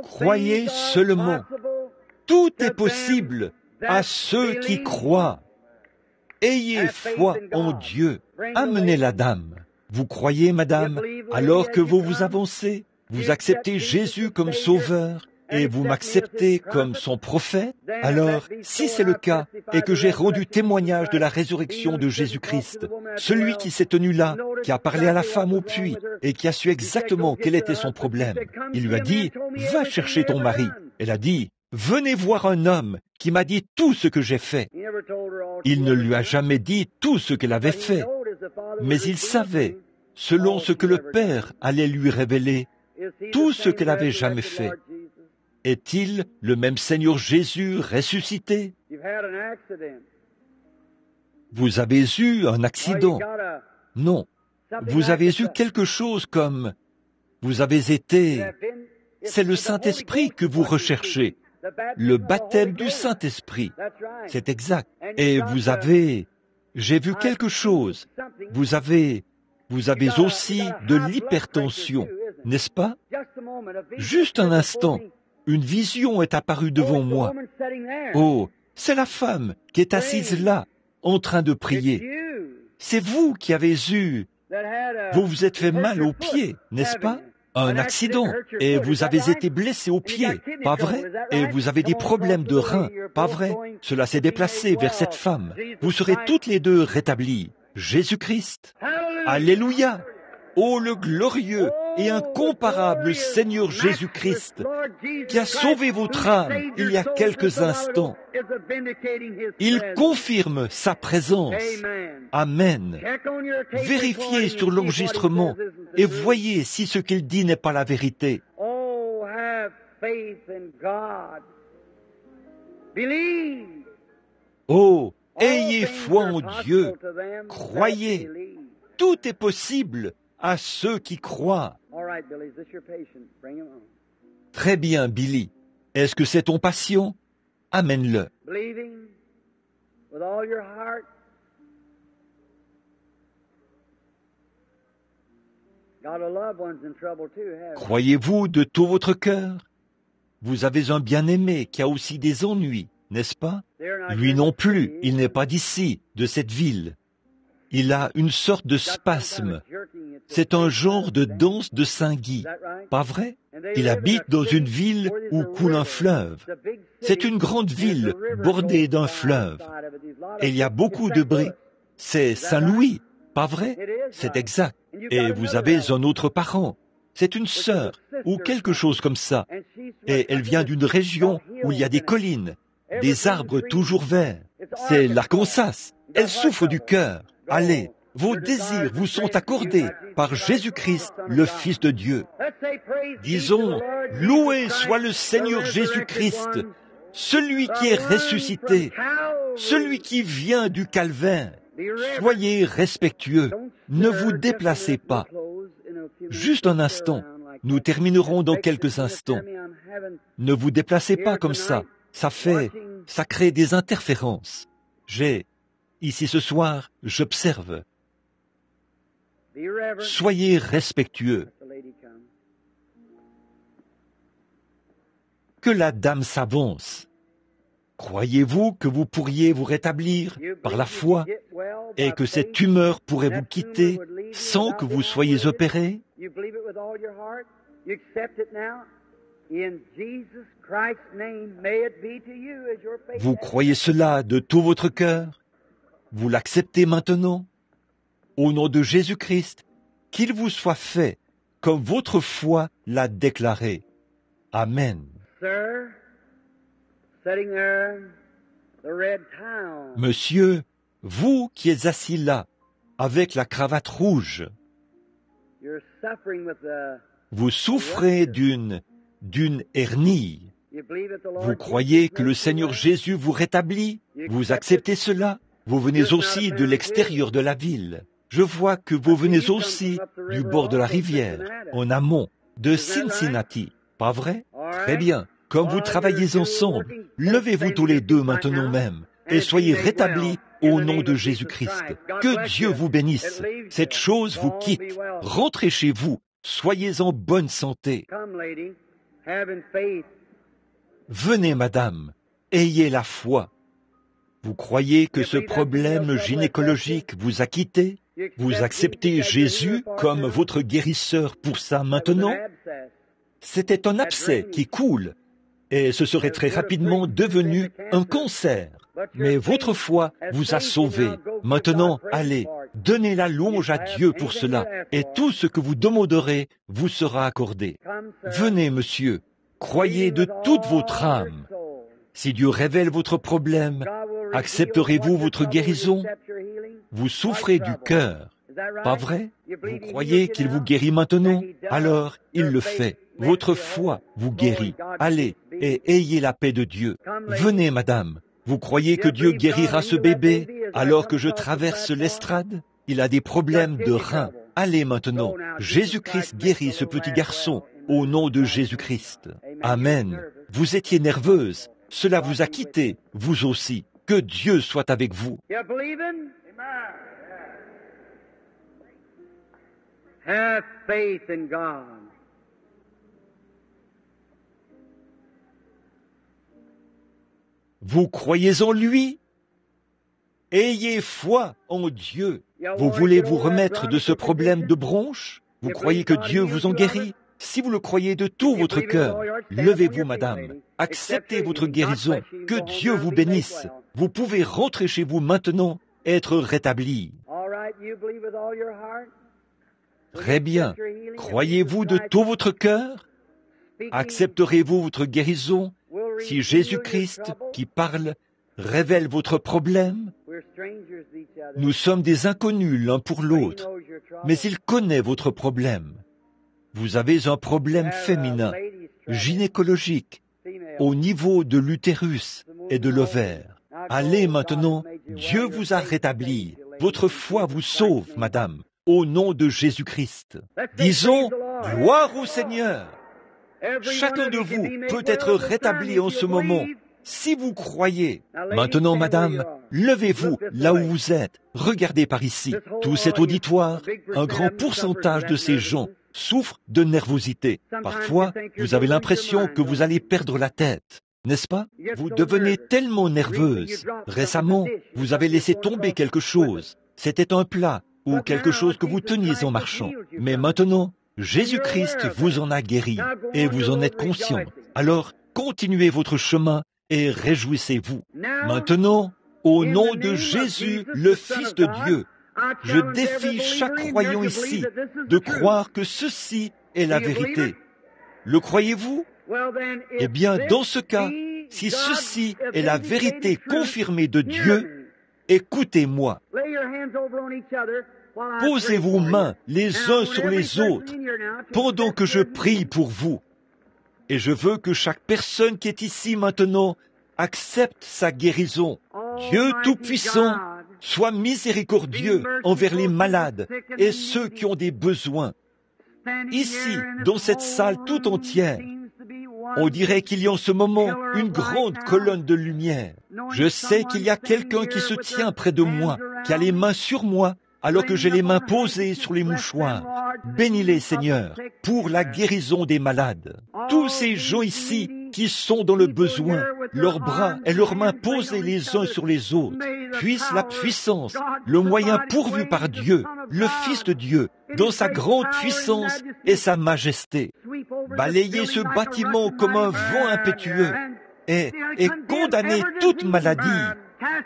Croyez seulement. Tout est possible à ceux qui croient. Ayez foi en Dieu. Amenez la dame. Vous croyez, madame, alors que vous vous avancez, vous acceptez Jésus comme sauveur et vous m'acceptez comme son prophète. Alors, si c'est le cas et que j'ai rendu témoignage de la résurrection de Jésus-Christ, celui qui s'est tenu là, qui a parlé à la femme au puits et qui a su exactement quel était son problème, il lui a dit, « Va chercher ton mari ». Elle a dit, « Venez voir un homme qui m'a dit tout ce que j'ai fait ». Il ne lui a jamais dit tout ce qu'elle avait fait, mais il savait, selon ce que le Père allait lui révéler, tout ce qu'elle avait jamais fait. Est-il le même Seigneur Jésus ressuscité? Vous avez eu un accident. Non, vous avez eu quelque chose comme... Vous avez été... C'est le Saint-Esprit que vous recherchez. Le baptême du Saint-Esprit. C'est exact. Et vous avez... J'ai vu quelque chose. Vous avez aussi de l'hypertension, n'est-ce pas? Juste un instant, une vision est apparue devant moi. Oh, c'est la femme qui est assise là, en train de prier. C'est vous qui avez eu... Vous vous êtes fait mal au pied, n'est-ce pas? Un accident, et vous avez été blessé au pied, pas vrai? Et vous avez des problèmes de reins, pas vrai? Cela s'est déplacé vers cette femme. Vous serez toutes les deux rétablies. Jésus-Christ. Alléluia! Oh, le glorieux et incomparable Seigneur Jésus-Christ, qui a sauvé votre âme il y a quelques instants. Il confirme sa présence. Amen. Vérifiez sur l'enregistrement et voyez si ce qu'il dit n'est pas la vérité. Oh, ayez foi en Dieu. Croyez. Tout est possible à ceux qui croient. Très bien, Billy. Est-ce que c'est ton patient? Amène-le. Croyez-vous de tout votre cœur? Vous avez un bien-aimé qui a aussi des ennuis, n'est-ce pas? Lui non plus, il n'est pas d'ici, de cette ville. Il a une sorte de spasme. C'est un genre de danse de Saint-Guy, pas vrai? Il habite dans une ville où coule un fleuve. C'est une grande ville bordée d'un fleuve. Et il y a beaucoup de bruit. C'est Saint-Louis, pas vrai? C'est exact. Et vous avez un autre parent. C'est une sœur, ou quelque chose comme ça. Et elle vient d'une région où il y a des collines, des arbres toujours verts. C'est l'Arkansas. Elle souffre du cœur. Allez, vos désirs vous sont accordés par Jésus-Christ, le Fils de Dieu. Disons, loué soit le Seigneur Jésus-Christ, celui qui est ressuscité, celui qui vient du calvaire. Soyez respectueux, ne vous déplacez pas. Juste un instant, nous terminerons dans quelques instants. Ne vous déplacez pas comme ça, ça crée des interférences. Ici ce soir, j'observe. Soyez respectueux. Que la dame s'avance. Croyez-vous que vous pourriez vous rétablir par la foi et que cette tumeur pourrait vous quitter sans que vous soyez opéré? Vous croyez cela de tout votre cœur? Vous l'acceptez maintenant? Au nom de Jésus-Christ, qu'il vous soit fait comme votre foi l'a déclaré. Amen. Monsieur, vous qui êtes assis là, avec la cravate rouge, vous souffrez d'une hernie. Vous croyez que le Seigneur Jésus vous rétablit? Vous acceptez cela? Vous venez aussi de l'extérieur de la ville. Je vois que vous venez aussi du bord de la rivière, en amont, de Cincinnati. Pas vrai? Très bien. Comme vous travaillez ensemble, levez-vous tous les deux maintenant même et soyez rétablis au nom de Jésus-Christ. Que Dieu vous bénisse. Cette chose vous quitte. Rentrez chez vous. Soyez en bonne santé. Venez, madame, ayez la foi. Vous croyez que ce problème gynécologique vous a quitté? Vous acceptez Jésus comme votre guérisseur pour ça maintenant? C'était un abcès qui coule, et ce serait très rapidement devenu un cancer. Mais votre foi vous a sauvé. Maintenant, allez, donnez la louange à Dieu pour cela, et tout ce que vous demanderez vous sera accordé. Venez, monsieur, croyez de toute votre âme. Si Dieu révèle votre problème, accepterez-vous votre guérison? Vous souffrez du cœur, pas vrai? Vous croyez qu'il vous guérit maintenant? Alors, il le fait. Votre foi vous guérit. Allez, et ayez la paix de Dieu. Venez, madame. Vous croyez que Dieu guérira ce bébé alors que je traverse l'estrade? Il a des problèmes de reins. Allez maintenant. Jésus-Christ guérit ce petit garçon au nom de Jésus-Christ. Amen. Vous étiez nerveuse. Cela vous a quitté, vous aussi. Que Dieu soit avec vous. Have faith in God. Vous croyez en lui? Ayez foi en Dieu. Vous voulez vous remettre de ce problème de bronche? Vous croyez que Dieu vous en guérit? Si vous le croyez de tout votre cœur, levez-vous, madame. Acceptez votre guérison. Que Dieu vous bénisse. Vous pouvez rentrer chez vous maintenant, être rétabli. Très bien. Croyez-vous de tout votre cœur? Accepterez-vous votre guérison si Jésus-Christ, qui parle, révèle votre problème? Nous sommes des inconnus l'un pour l'autre, mais il connaît votre problème. Vous avez un problème féminin, gynécologique, au niveau de l'utérus et de l'ovaire. Allez maintenant, Dieu vous a rétabli. Votre foi vous sauve, madame, au nom de Jésus-Christ. Disons, gloire au Seigneur. Chacun de vous peut être rétabli en ce moment, si vous croyez. Maintenant, madame, levez-vous là où vous êtes. Regardez par ici. Tout cet auditoire, un grand pourcentage de ces gens souffrent de nervosité. Parfois, vous avez l'impression que vous allez perdre la tête. N'est-ce pas? Vous devenez tellement nerveuse. Récemment, vous avez laissé tomber quelque chose. C'était un plat ou quelque chose que vous teniez en marchant. Mais maintenant, Jésus-Christ vous en a guéri et vous en êtes conscient. Alors, continuez votre chemin et réjouissez-vous. Maintenant, au nom de Jésus, le Fils de Dieu, je défie chaque croyant ici de croire que ceci est la vérité. Le croyez-vous? Eh bien, dans ce cas, si ceci est la vérité confirmée de Dieu, écoutez-moi. Posez vos mains les uns sur les autres pendant que je prie pour vous. Et je veux que chaque personne qui est ici maintenant accepte sa guérison. Dieu Tout-Puissant, sois miséricordieux envers les malades et ceux qui ont des besoins. Ici, dans cette salle tout entière, on dirait qu'il y a en ce moment une grande colonne de lumière. Je sais qu'il y a quelqu'un qui se tient près de moi, qui a les mains sur moi, alors que j'ai les mains posées sur les mouchoirs. Bénis-les, Seigneur, pour la guérison des malades. Tous ces gens ici qui sont dans le besoin, leurs bras et leurs mains posés les uns sur les autres, puisse la puissance, le moyen pourvu par Dieu, le Fils de Dieu, dans sa grande puissance et sa majesté, balayer ce bâtiment comme un vent impétueux et condamner toute maladie,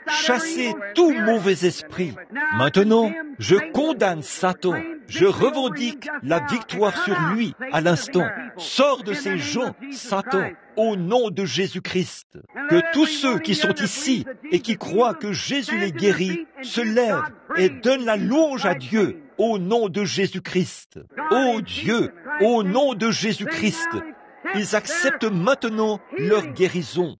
chasser tout mauvais esprit. Maintenant, je condamne Satan. Je revendique la victoire sur lui à l'instant. Sors de ces gens, Satan, au nom de Jésus-Christ. Que tous ceux qui sont ici et qui croient que Jésus les guérit se lèvent et donnent la louange à Dieu au nom de Jésus-Christ. Ô Dieu, au nom de Jésus-Christ, ils acceptent maintenant leur guérison.